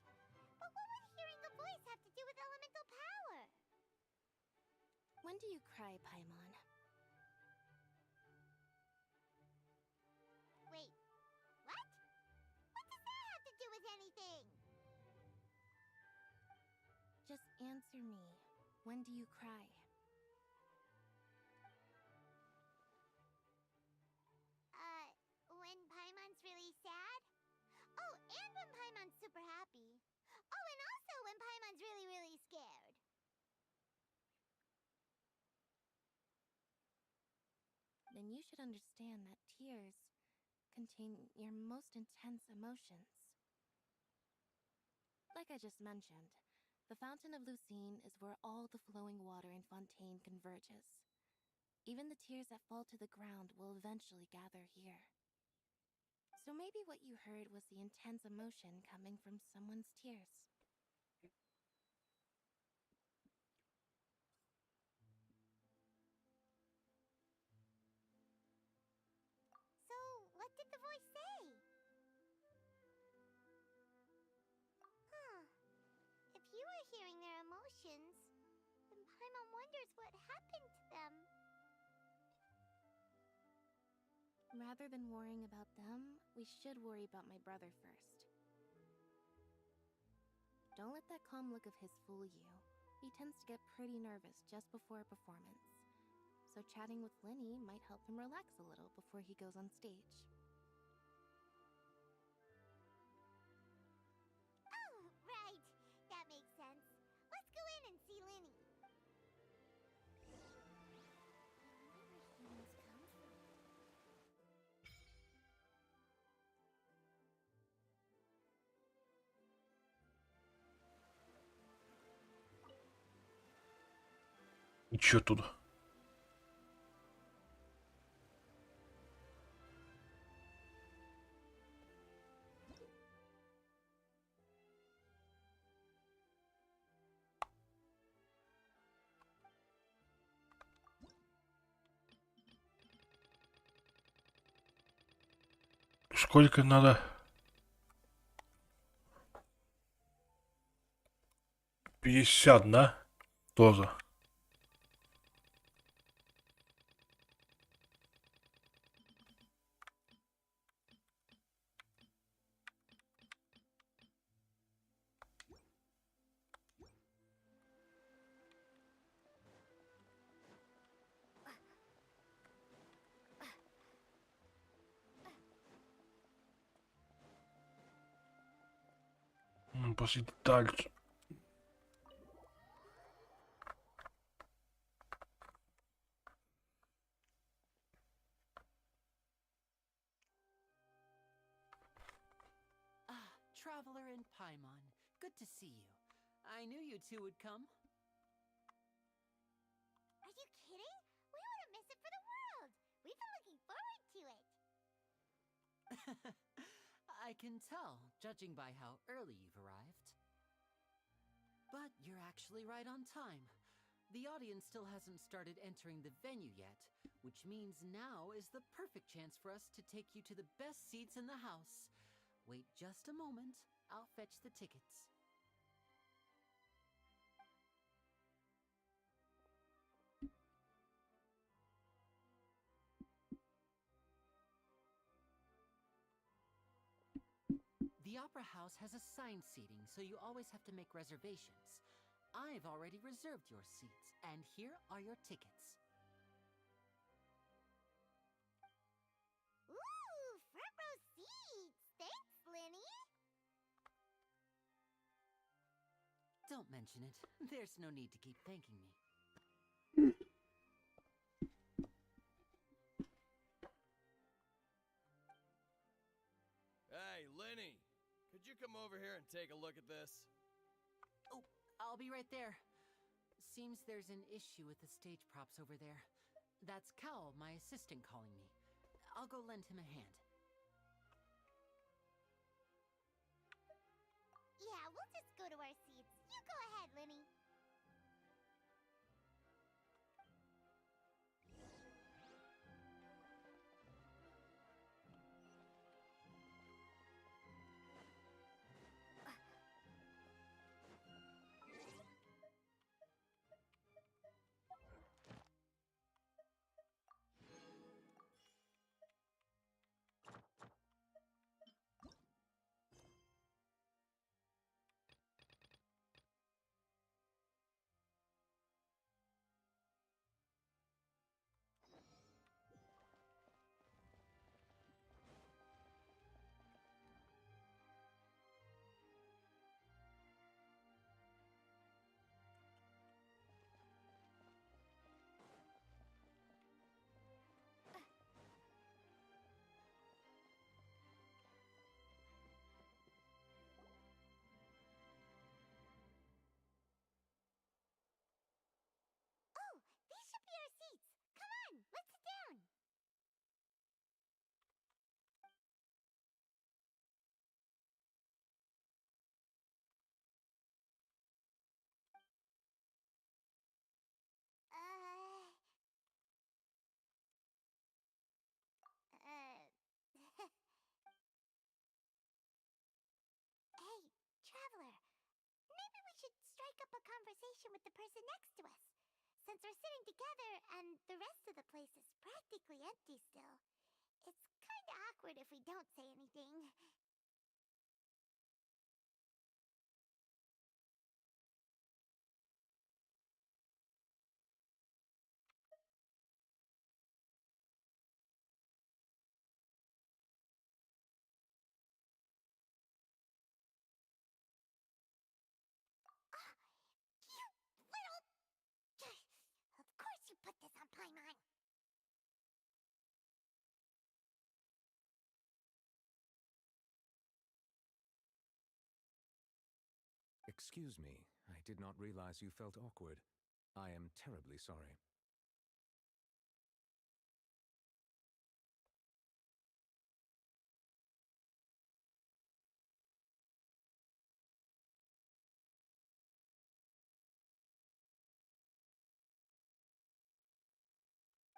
But what would hearing a voice have to do with elemental power? When do you cry, Paimon? Wait, what? What does that have to do with anything? Just answer me. When do you cry? When Paimon's really sad? Oh, and when Paimon's super happy. Oh, and also when Paimon's really, really scared. Then you should understand that tears contain your most intense emotions. Like I just mentioned, the Fountain of Lucine is where all the flowing water in Fontaine converges. Even the tears that fall to the ground will eventually gather here. So maybe what you heard was the intense emotion coming from someone's tears. with what happened to them. Rather than worrying about them, we should worry about my brother first. Don't let that calm look of his fool you. He tends to get pretty nervous just before a performance. So chatting with Linny might help him relax a little before he goes on stage. Oh, right. That makes sense. Let's go in and see Linny. Where humans come from? И чё тут? Сколько надо? 50, да? Тоже. Пошли дальше. Traveler in Paimon, good to see you. I knew you two would come. Are you kidding? We wouldn't miss it for the world. We've been looking forward to it. I can tell, judging by how early you've arrived. But you're actually right on time. The audience still hasn't started entering the venue yet, which means now is the perfect chance for us to take you to the best seats in the house. Wait just a moment, I'll fetch the tickets. The Opera House has assigned seating, so you always have to make reservations. I've already reserved your seats, and here are your tickets. Ooh, front row seats. Thanks, Linny. Don't mention it. There's no need to keep thanking me. Hey, Linny! Could you come over here and take a look at this? Oh, I'll be right there. Seems there's an issue with the stage props over there. That's Cal, my assistant, calling me. I'll go lend him a hand. Yeah, we'll just go to our seats. You go ahead, Linny. Oh, these should be our seats. Come on, let's sit down. Hey, Traveler. Maybe we should strike up a conversation with the person next to us. since we're sitting together and the rest of the place is practically empty still, it's kinda awkward if we don't say anything. Of course you put this on Paimon! Excuse me, I did not realize you felt awkward. I am terribly sorry.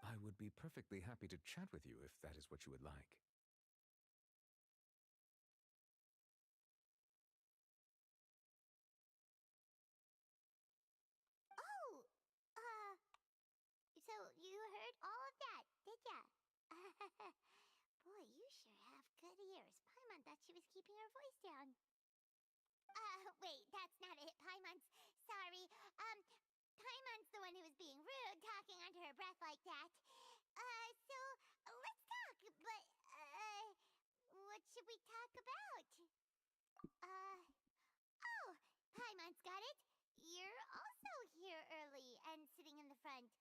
I would be perfectly happy to chat with you if that is what you would like. Oh, so you heard all of that, did ya? Boy, you sure have good ears. Paimon thought she was keeping her voice down. Wait, that's not it. Sorry. Paimon's the one who was being rude, talking under her breath like that. So, let's talk, but, what should we talk about? Oh, Paimon's got it. You're also here early and sitting in the front.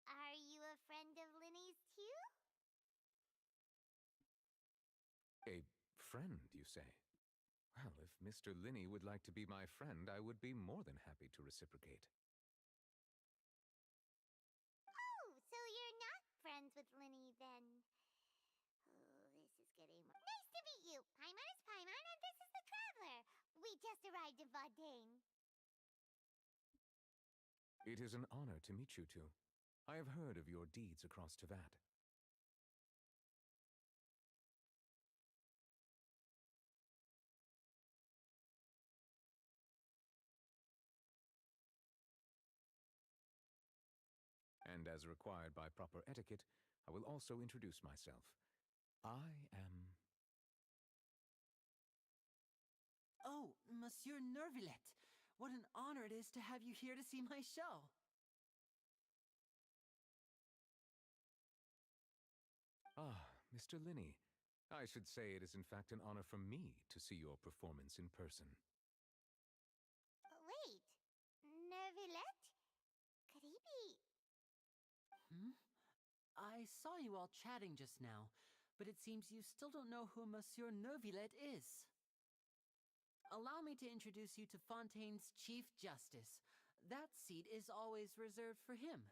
Are you a friend of Linny's too? A friend, you say? Well, if Mr. Linney would like to be my friend, I would be more than happy to reciprocate. Oh, so you're not friends with Linny then? Oh, this is getting more... Nice to meet you! Paimon is Paimon, and this is the Traveler. We just arrived in Fontaine. It is an honor to meet you two. I have heard of your deeds across Tevat. And as required by proper etiquette, I will also introduce myself. I am... Oh, Monsieur Nervillet! What an honor it is to have you here to see my show! Ah, Mr. Linney. I should say it is in fact an honor for me to see your performance in person. Wait, Nervillet? Could he be... I saw you all chatting just now, but it seems you still don't know who Monsieur Nervillet is. Allow me to introduce you to Fontaine's Chief Justice. That seat is always reserved for him.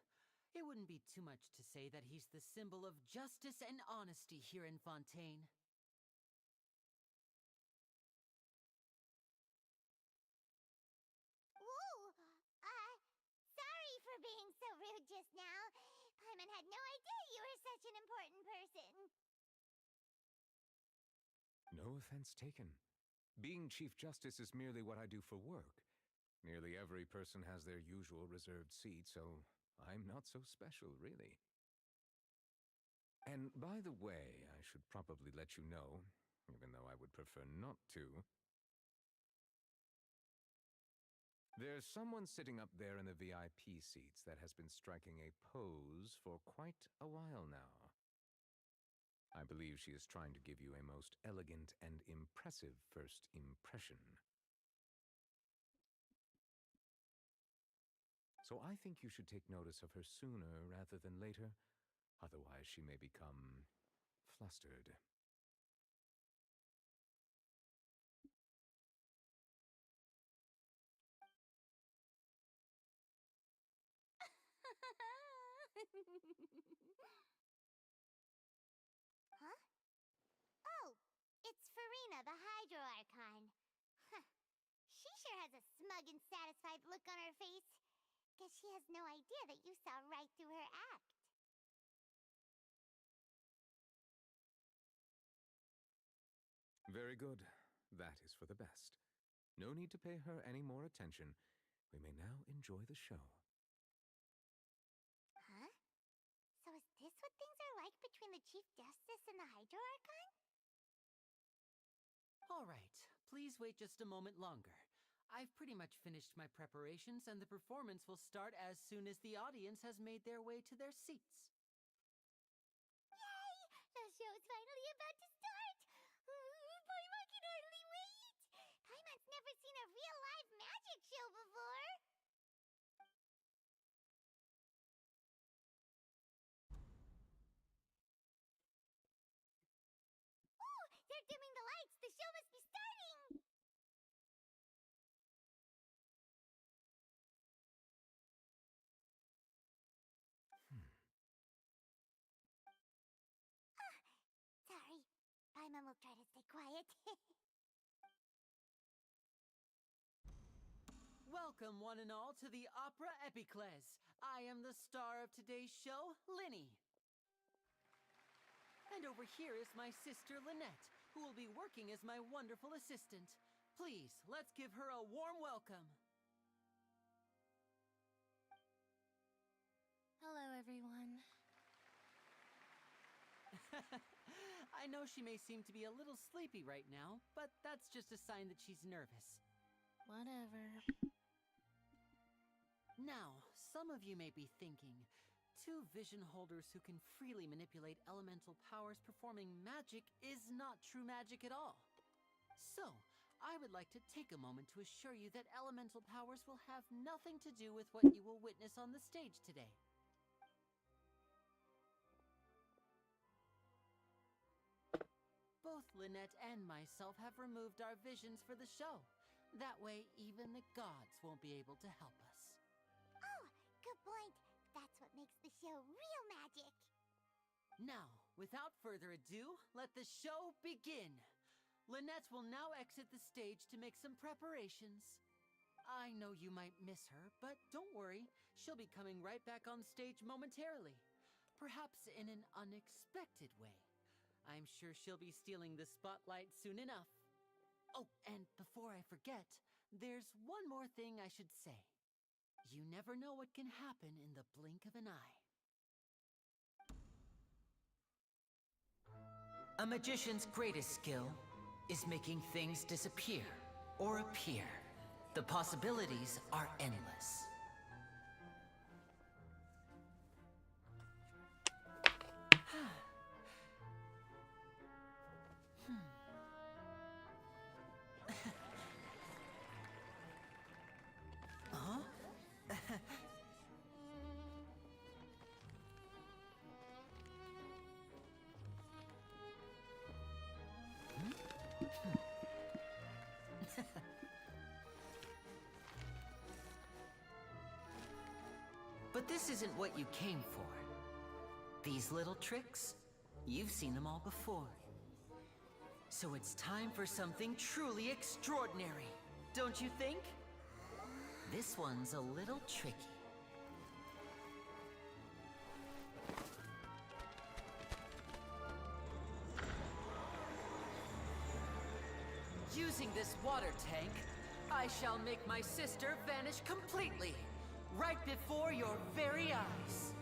It wouldn't be too much to say that he's the symbol of justice and honesty here in Fontaine. Whoa! Sorry for being so rude just now. Paimon had no idea you were such an important person. No offense taken. Being Chief Justice is merely what I do for work. Nearly every person has their usual reserved seat, so I'm not so special, really. And by the way, I should probably let you know, even though I would prefer not to. There's someone sitting up there in the VIP seats that has been striking a pose for quite a while now. I believe she is trying to give you a most elegant and impressive first impression. So I think you should take notice of her sooner rather than later, otherwise she may become flustered. Huh? Oh, it's Farina, the Hydro Archon. Huh. She sure has a smug and satisfied look on her face. Guess she has no idea that you saw right through her act. Very good. That is for the best. No need to pay her any more attention. We may now enjoy the show. between the Chief Justice and the Hydro Archon? All right, please wait just a moment longer. I've pretty much finished my preparations, and the performance will start as soon as the audience has made their way to their seats. Yay! The show's finally about to start! Paimon can hardly wait! Paimon's never seen a real live magic show before! Oh! They're dimming the lights! The show must be starting! Sorry. Paimon will try to stay quiet. Welcome, one and all, to the Opera Epiclese. I am the star of today's show, Linny. And over here is my sister, Lynette, who will be working as my wonderful assistant. Please, let's give her a warm welcome. Hello, everyone. I know she may seem to be a little sleepy right now, but that's just a sign that she's nervous. Whatever. Now, some of you may be thinking, two vision holders who can freely manipulate elemental powers performing magic is not true magic at all. So, I would like to take a moment to assure you that elemental powers will have nothing to do with what you will witness on the stage today. Both Lynette and myself have removed our visions for the show. That way, even the gods won't be able to help us. Oh, good point. That's what makes the show real magic. Now, without further ado, let the show begin. Lynette will now exit the stage to make some preparations. I know you might miss her, but don't worry. She'll be coming right back on stage momentarily. Perhaps in an unexpected way. I'm sure she'll be stealing the spotlight soon enough. Oh, and before I forget, there's one more thing I should say. You never know what can happen in the blink of an eye. A magician's greatest skill is making things disappear or appear. The possibilities are endless. But this isn't what you came for. These little tricks, you've seen them all before. So it's time for something truly extraordinary, don't you think? This one's a little tricky. Using this water tank, I shall make my sister vanish completely, right before your very eyes.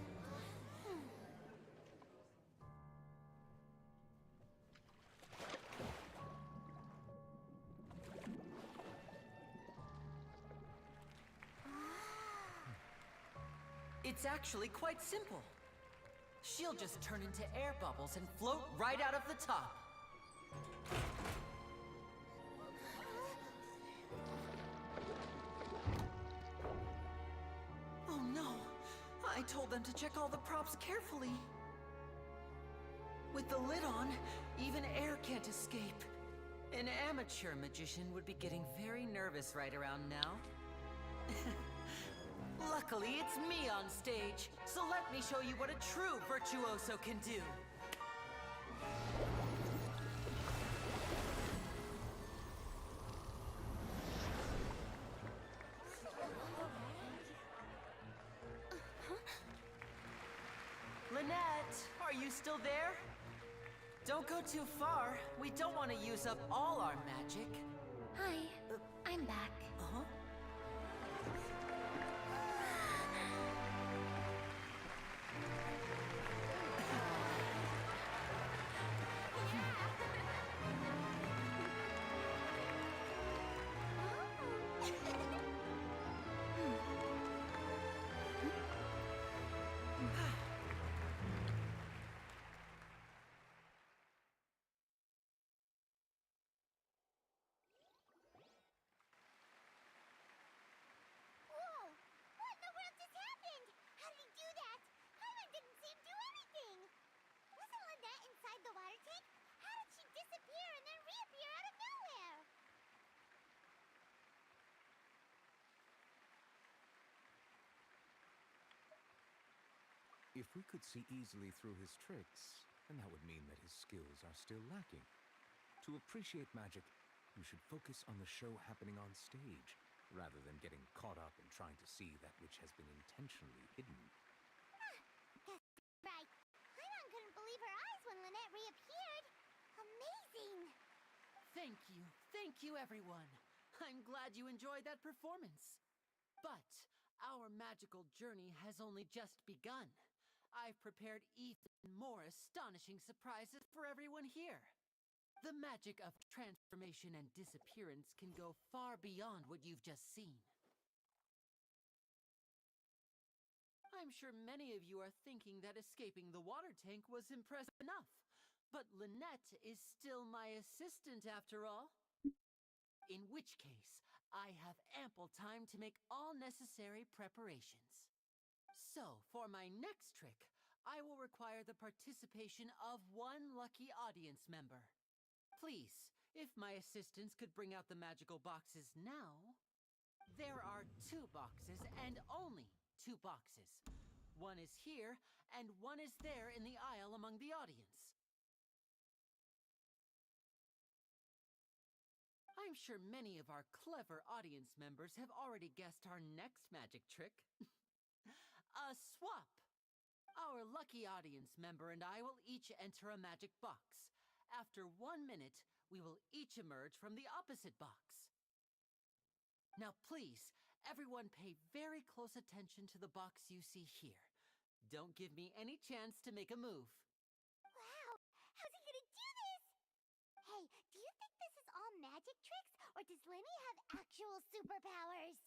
It's actually quite simple. She'll just turn into air bubbles and float right out of the top. Oh no! I told them to check all the props carefully. With the lid on, even air can't escape. An amateur magician would be getting very nervous right around now. Luckily, it's me on stage, so let me show you what a true virtuoso can do. Lynette, are you still there? Don't go too far. We don't want to use up all our magic. Hi, I'm back. Uh-huh. If we could see easily through his tricks, then that would mean that his skills are still lacking. To appreciate magic, you should focus on the show happening on stage, rather than getting caught up in trying to see that which has been intentionally hidden. Right. Paimon couldn't believe her eyes when Lynette reappeared. Amazing! Thank you, everyone. I'm glad you enjoyed that performance. But our magical journey has only just begun. I've prepared even more astonishing surprises for everyone here. The magic of transformation and disappearance can go far beyond what you've just seen. I'm sure many of you are thinking that escaping the water tank was impressive enough, but Lynette is still my assistant after all. In which case, I have ample time to make all necessary preparations. So, for my next trick, I will require the participation of one lucky audience member. Please, if my assistants could bring out the magical boxes now. There are 2 boxes, and only 2 boxes. One is here, and one is there in the aisle among the audience. I'm sure many of our clever audience members have already guessed our next magic trick. A swap! Our lucky audience member and I will each enter a magic box. After 1 minute, we will each emerge from the opposite box. Now please, everyone pay very close attention to the box you see here. Don't give me any chance to make a move. Wow! How's he gonna do this? Hey, do you think this is all magic tricks, or does Lenny have actual superpowers?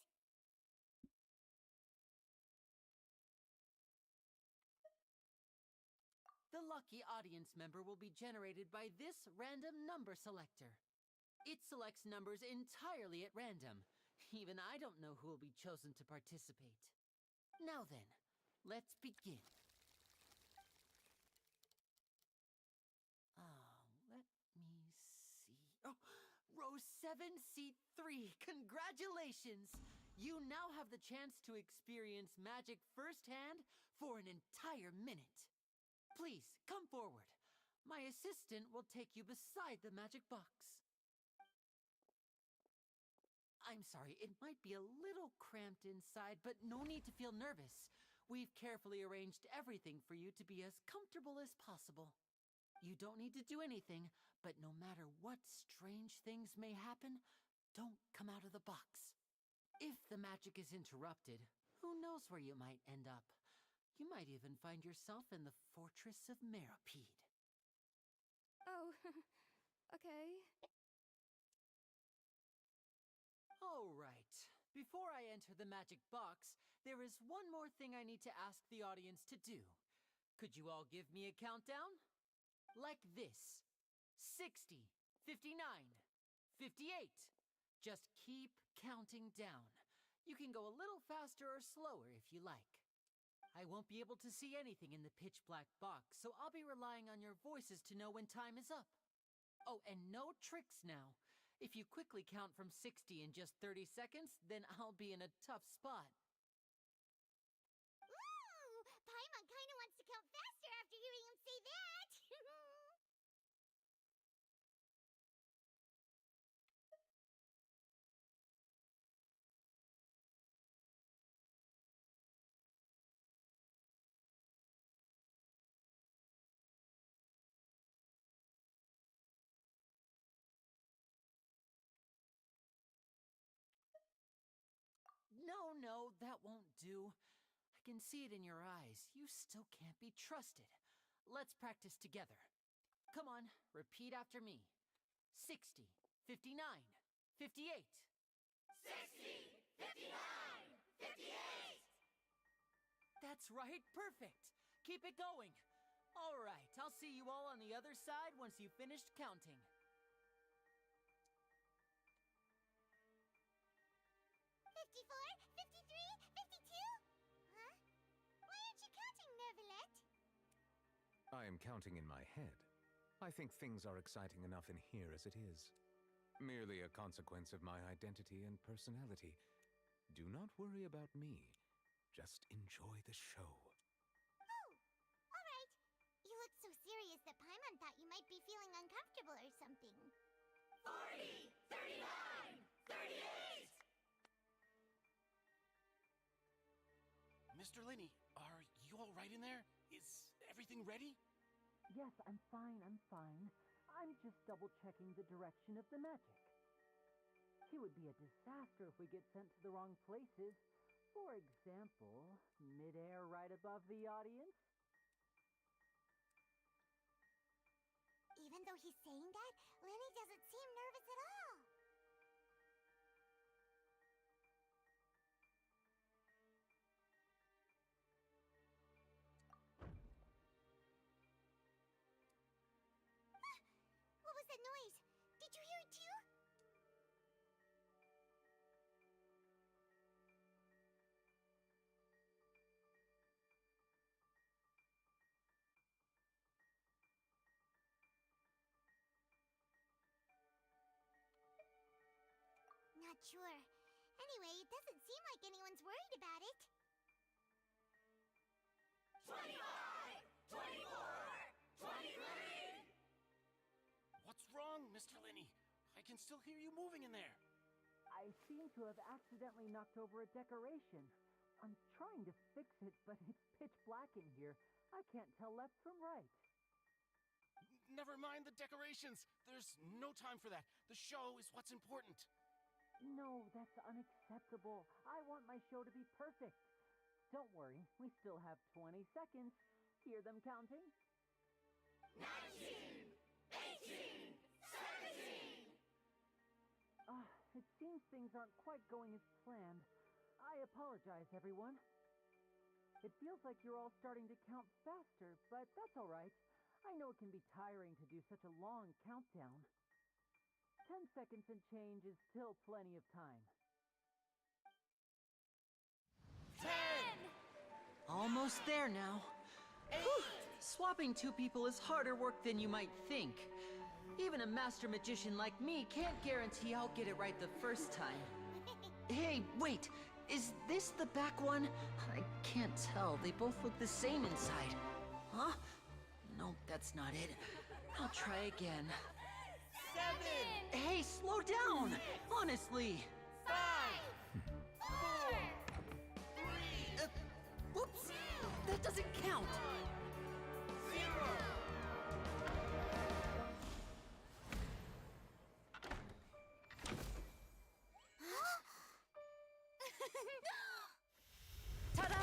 The lucky audience member will be generated by this random number selector. It selects numbers entirely at random. Even I don't know who will be chosen to participate. Now then, let's begin. Let me see. Oh, row 7, seat 3. Congratulations! You now have the chance to experience magic firsthand for an entire minute. Please, come forward. My assistant will take you beside the magic box. I'm sorry, it might be a little cramped inside, but no need to feel nervous. We've carefully arranged everything for you to be as comfortable as possible. You don't need to do anything, but no matter what strange things may happen, don't come out of the box. If the magic is interrupted, who knows where you might end up? You might even find yourself in the Fortress of Meripede. Oh, okay. All right. Before I enter the magic box, there is one more thing I need to ask the audience to do. Could you all give me a countdown? Like this. 60, 59, 58. Just keep counting down. You can go a little faster or slower if you like. I won't be able to see anything in the pitch-black box, so I'll be relying on your voices to know when time is up. Oh, and no tricks now. If you quickly count from 60 in just 30 seconds, then I'll be in a tough spot. Ooh! Paimon kinda wants to count faster after hearing him say that! No, that won't do. I can see it in your eyes. You still can't be trusted. Let's practice together. Come on, repeat after me. 60, 59, 58. 60, 59, 58! That's right, perfect. Keep it going. All right, I'll see you all on the other side once you've finished counting. 54, 53, 52? Huh? Why aren't you counting, Nervalette? I am counting in my head. I think things are exciting enough in here as it is. Merely a consequence of my identity and personality. Do not worry about me. Just enjoy the show. Oh, serious that Paimon thought you might be feeling uncomfortable or something. 40, 39, 38! Mr. Linney, are you all right in there? Is everything ready? Yes, I'm fine, I'm fine. I'm just double-checking the direction of the magic. It would be a disaster if we get sent to the wrong places. For example, mid-air right above the audience. Even though he's saying that, Lenny doesn't seem nervous at all. What was that noise? Did you hear it too? Not sure. Anyway, it doesn't seem like anyone's worried about it. 25, 24, 23! What's wrong, Mr. Linney? I can still hear you moving in there. I seem to have accidentally knocked over a decoration. I'm trying to fix it, but it's pitch black in here. I can't tell left from right. Never mind the decorations. There's no time for that. The show is what's important. No, that's unacceptable. I want my show to be perfect. Don't worry, we still have 20 seconds. Hear them counting? 19, 18, 17! It seems things aren't quite going as planned. I apologize, everyone. It feels like you're all starting to count faster, but that's all right. I know it can be tiring to do such a long countdown. 10 seconds and change is still plenty of time. 10! Almost there now. Whew. Swapping two people is harder work than you might think. Even a master magician like me can't guarantee I'll get it right the first time. Hey, wait! Is this the back one? I can't tell. They both look the same inside. Huh? No, that's not it. I'll try again. 7! Hey, slow down! Honestly! 5! 4! 3! Whoops! That doesn't count! 0! Ta-da!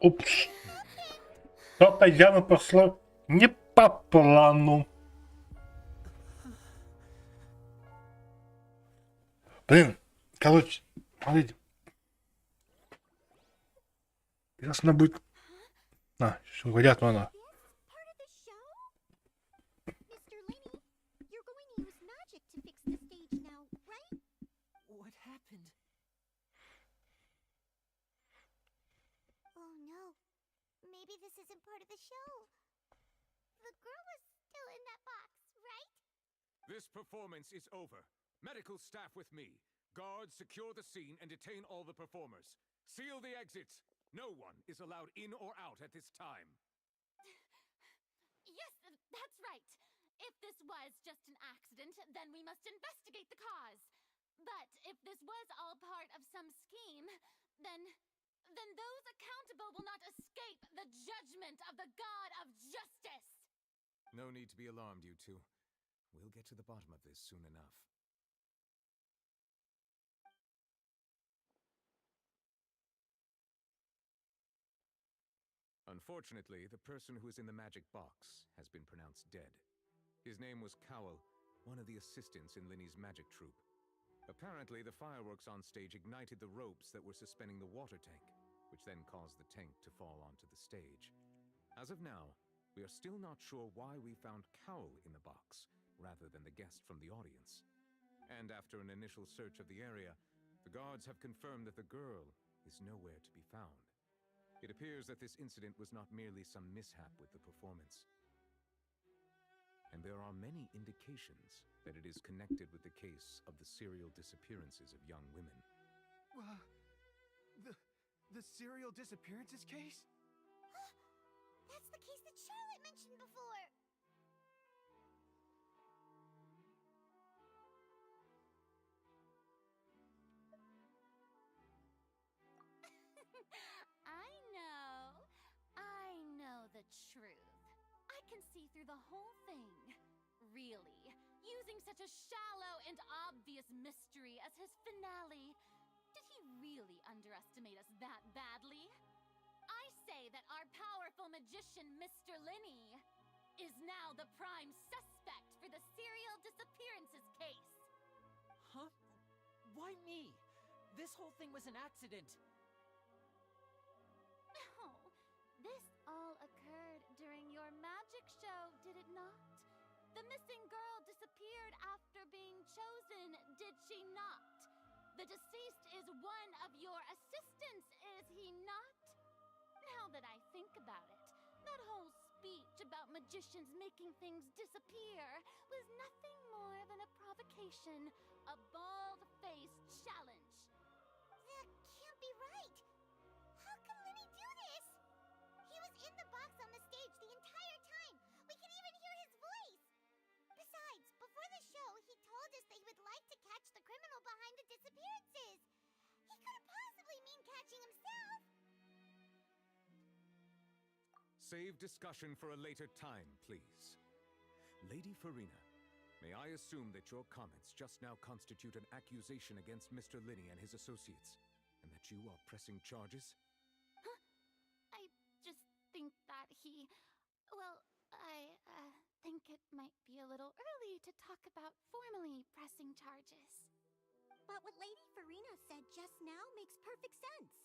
Упс. Что-то явно пошло не по плану. Блин, короче, смотрите. Ясно будет. Что говорят, надо. Part of the show? Mr. Lenny, you're going to use magic to fix the stage now, right? What happened? Oh no. Maybe this isn't part of the show. The girl was still in that box, right? This performance is over. Medical staff with me. Guards, secure the scene and detain all the performers. Seal the exits. No one is allowed in or out at this time. Yes, that's right. If this was just an accident, then we must investigate the cause. But if this was all part of some scheme, then those accountable will not escape the judgment of the God of Justice. No need to be alarmed, you two. We'll get to the bottom of this soon enough. Unfortunately, the person who is in the magic box has been pronounced dead. His name was Cowell, one of the assistants in Linny's magic troupe. Apparently, the fireworks on stage ignited the ropes that were suspending the water tank, which then caused the tank to fall onto the stage. As of now, we are still not sure why we found Cowl in the box, rather than the guest from the audience. And after an initial search of the area, the guards have confirmed that the girl is nowhere to be found. It appears that this incident was not merely some mishap with the performance. And there are many indications that it is connected with the case of the serial disappearances of young women. The serial disappearances case? That's the case that Charlotte mentioned before! I know the truth. I can see through the whole thing. Really, using such a shallow and obvious mystery as his finale. Did he really underestimate us that badly? I say that our powerful magician, Mr. Linney, is now the prime suspect for the serial disappearances case. Huh? Why me? This whole thing was an accident. No, this all occurred during your magic show, did it not? The missing girl disappeared after being chosen, did she not? The deceased is one of your assistants, is he not? Now that I think about it, that whole speech about magicians making things disappear was nothing more than a provocation, a bald-faced challenge. That can't be right! How can Linny do this? He was in the box on the stage the entire time! We could even hear his voice! Besides, before the show, he told us that he would like to catch the criminal behind the disappearances! He couldn't possibly mean catching himself! Save discussion for a later time, please. Lady Farina, may I assume that your comments just now constitute an accusation against Mr. Linney and his associates, and that you are pressing charges? Huh? I just think that he... Well, I think it might be a little early to talk about formally pressing charges. But what Lady Farina said just now makes perfect sense.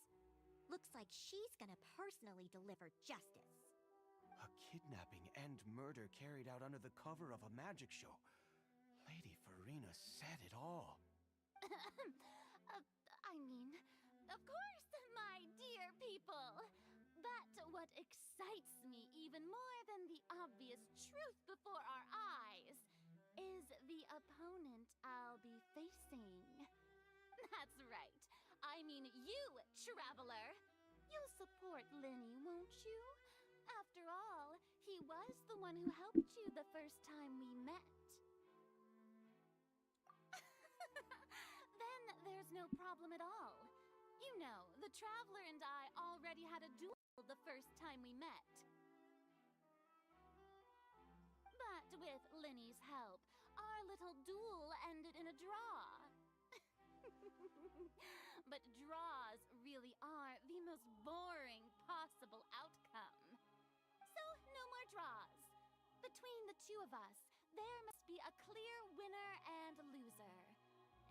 Looks like she's gonna personally deliver justice. A kidnapping and murder carried out under the cover of a magic show. Lady Farina said it all. I mean, of course, my dear people. But what excites me even more than the obvious truth before our eyes is the opponent I'll be facing. That's right. I mean you, Traveler. You'll support Linny, won't you? After all, he was the one who helped you the first time we met. Then there's no problem at all. You know, the Traveler and I already had a duel the first time we met. But with Linny's help, our little duel ended in a draw. But draws really are the most boring possible outcome. So, no more draws. Between the two of us, there must be a clear winner and loser.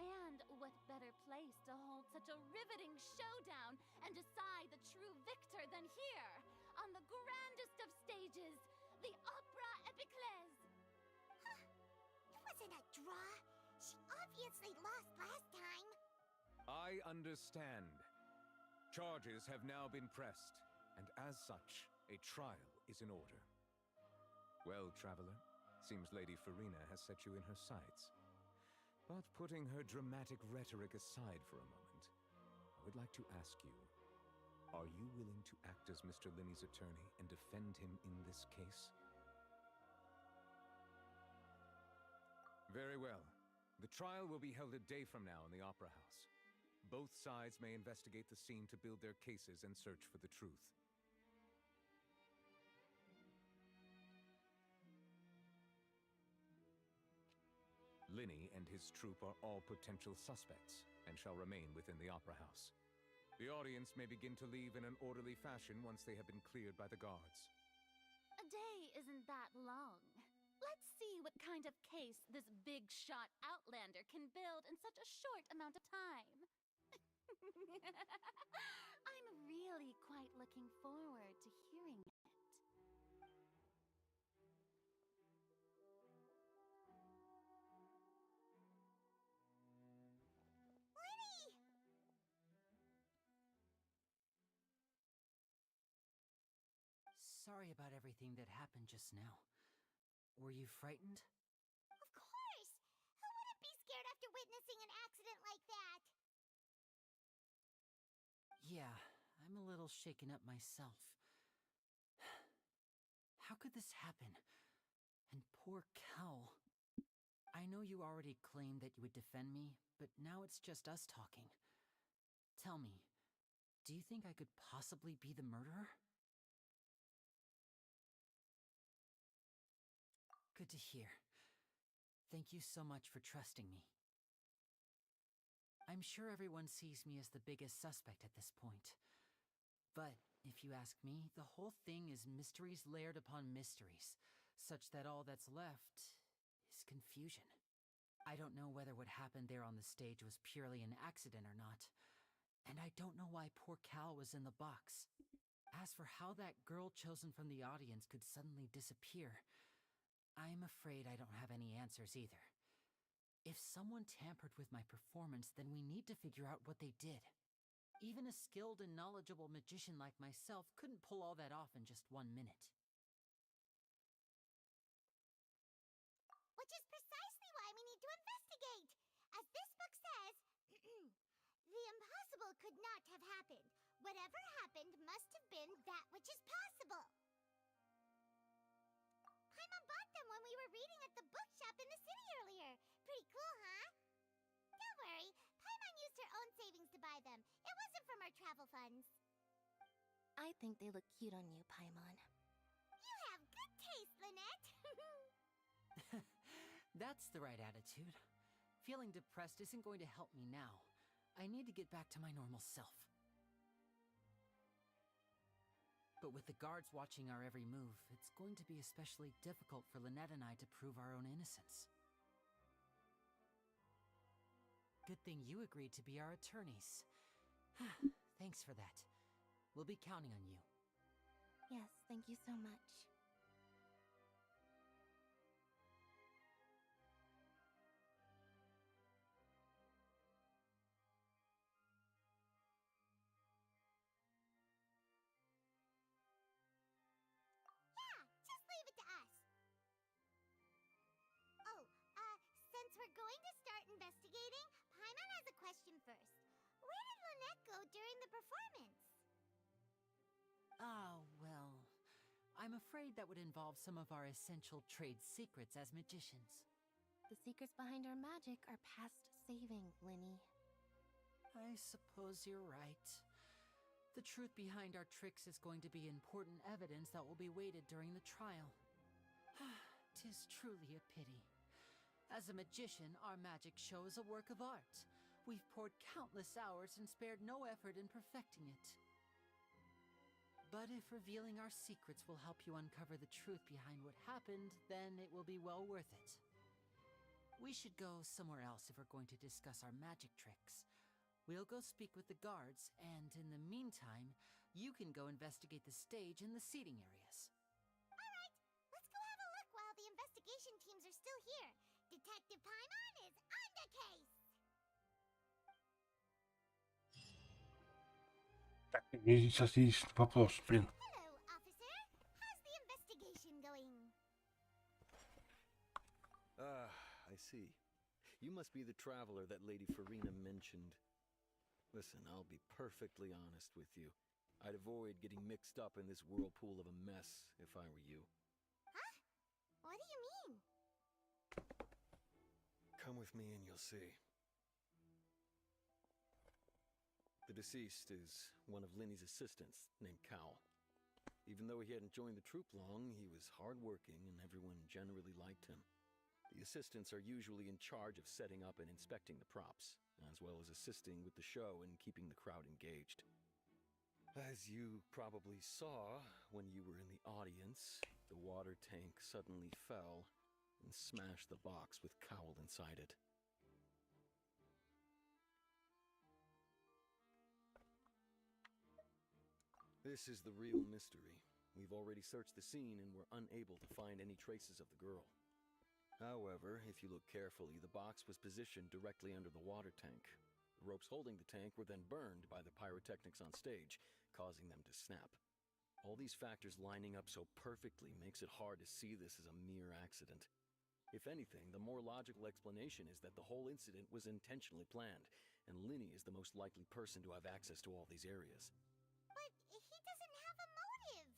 And what better place to hold such a riveting showdown and decide the true victor than here, on the grandest of stages, the Opera Epiclese. Huh. It wasn't a draw. She obviously lost last time. I understand. Charges have now been pressed, and as such, a trial is in order. Well, Traveler, seems Lady Farina has set you in her sights. But putting her dramatic rhetoric aside for a moment, I would like to ask you, are you willing to act as Mr. Linney's attorney and defend him in this case? Very well. The trial will be held a day from now in the Opera House. Both sides may investigate the scene to build their cases and search for the truth. Linney and his troupe are all potential suspects and shall remain within the Opera House. The audience may begin to leave in an orderly fashion once they have been cleared by the guards. A day isn't that long. Let's see what kind of case this big shot outlander can build in such a short amount of time. I'm really quite looking forward to hearing it. sorry about everything that happened just now. Were you frightened? Of course! Who wouldn't be scared after witnessing an accident like that? Yeah, I'm a little shaken up myself. How could this happen? And poor Cal. I know you already claimed that you would defend me, but now it's just us talking. Tell me, do you think I could possibly be the murderer? Good to hear. Thank you so much for trusting me. I'm sure everyone sees me as the biggest suspect at this point. But, if you ask me, the whole thing is mysteries layered upon mysteries, such that all that's left is confusion. I don't know whether what happened there on the stage was purely an accident or not, and I don't know why poor Cal was in the box. As for how that girl chosen from the audience could suddenly disappear, I'm afraid I don't have any answers either. If someone tampered with my performance, then we need to figure out what they did. Even a skilled and knowledgeable magician like myself couldn't pull all that off in just 1 minute. Which is precisely why we need to investigate. As this book says, the impossible could not have happened. Whatever happened must have been that which is possible. Paimon bought them when we were reading at the bookshop in the city earlier. Pretty cool, huh? Don't worry, Paimon used her own savings to buy them. It wasn't from our travel funds. I think they look cute on you, Paimon. You have good taste, Lynette. That's the right attitude. Feeling depressed isn't going to help me now. I need to get back to my normal self. But with the guards watching our every move, it's going to be especially difficult for Lynette and I to prove our own innocence. Good thing you agreed to be our attorneys. Thanks for that. We'll be counting on you. Yes, thank you so much. Yeah, just leave it to us. Oh, since we're going to start investigating, Paimon has a question first. Where did Lynette go during the performance? Well, I'm afraid that would involve some of our essential trade secrets as magicians. The secrets behind our magic are past saving, Linny. I suppose you're right. The truth behind our tricks is going to be important evidence that will be weighted during the trial. 'Tis truly a pity. As a magician, our magic show is a work of art. We've poured countless hours and spared no effort in perfecting it. But if revealing our secrets will help you uncover the truth behind what happened, then it will be well worth it. We should go somewhere else if we're going to discuss our magic tricks. We'll go speak with the guards, and in the meantime, you can go investigate the stage and the seating areas. Alright, let's go have a look while the investigation teams are still here. Detective Paimon is on the case! Так, и сейчас есть вопрос, блин. Hello, officer. How's the investigation going? I see. You must be the traveler that Lady Farina mentioned. Listen, I'll be perfectly honest with you. I'd avoid getting mixed up in this whirlpool of a mess if I were you. Huh? What do you mean? Come with me and you'll see. The deceased is one of Linny's assistants, named Cal. Even though he hadn't joined the troupe long, he was hardworking and everyone generally liked him. The assistants are usually in charge of setting up and inspecting the props, as well as assisting with the show and keeping the crowd engaged. As you probably saw when you were in the audience, the water tank suddenly fell and smashed the box with Cowl inside it. This is the real mystery. We've already searched the scene and were unable to find any traces of the girl. However, if you look carefully, the box was positioned directly under the water tank. The ropes holding the tank were then burned by the pyrotechnics on stage, causing them to snap. All these factors lining up so perfectly makes it hard to see this as a mere accident. If anything, the more logical explanation is that the whole incident was intentionally planned, and Linny is the most likely person to have access to all these areas. But he doesn't have a motive.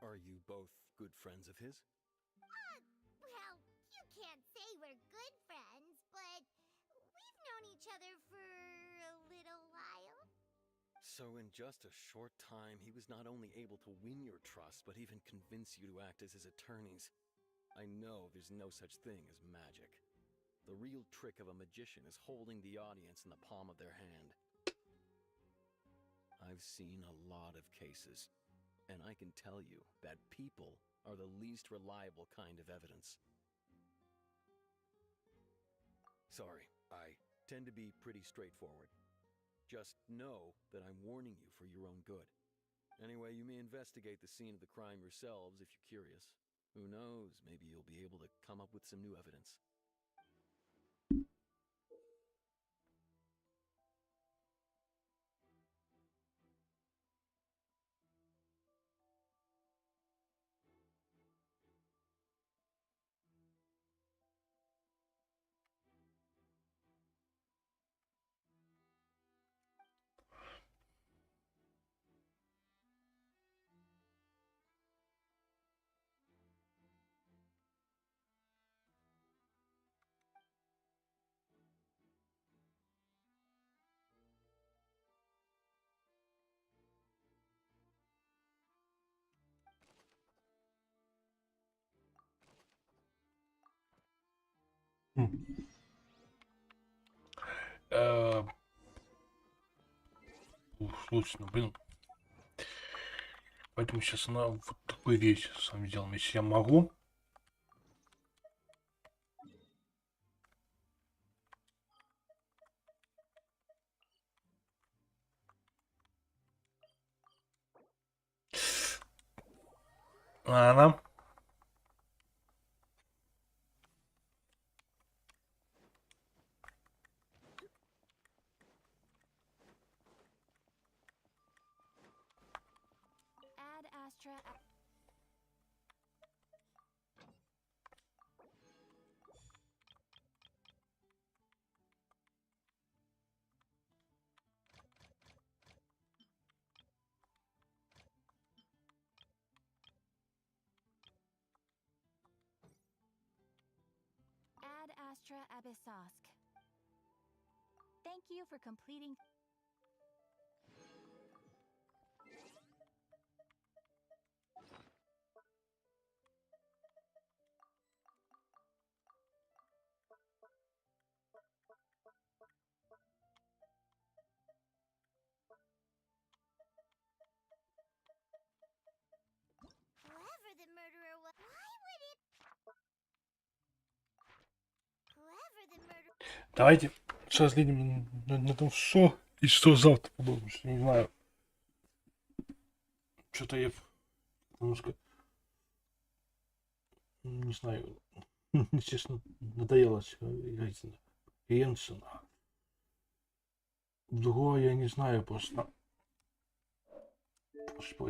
Are you both good friends of his? Well, you can't say we're good friends, but we've known each other for a little while. So in just a short time, he was not only able to win your trust, but even convince you to act as his attorneys. I know there's no such thing as magic. The real trick of a magician is holding the audience in the palm of their hand. I've seen a lot of cases, and I can tell you that people are the least reliable kind of evidence. Sorry, I tend to be pretty straightforward. Just know that I'm warning you for your own good. Anyway, you may investigate the scene of the crime yourselves if you're curious. Who knows, maybe you'll be able to come up with some new evidence. Слушай, ну блин. Поэтому сейчас она вот такую вещь сам сделаем. Если я могу. А она. Ad Astra. Ad Astra Abyssosk. Thank you for completing. Whoever the murderer was, why would it? Whoever the murderer. Давайте сейчас глядим на том, что и что завтра подумаем, что не знаю. Что-то я немножко, не знаю, честно, надоело играть на Геншина. Другое я не знаю, просто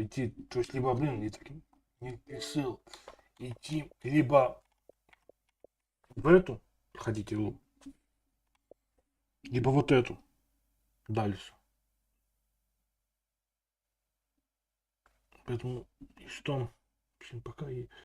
идти, то есть либо, блин, я так не решил идти, либо в эту ходить игру, либо вот эту дальше. Поэтому что, в общем, пока и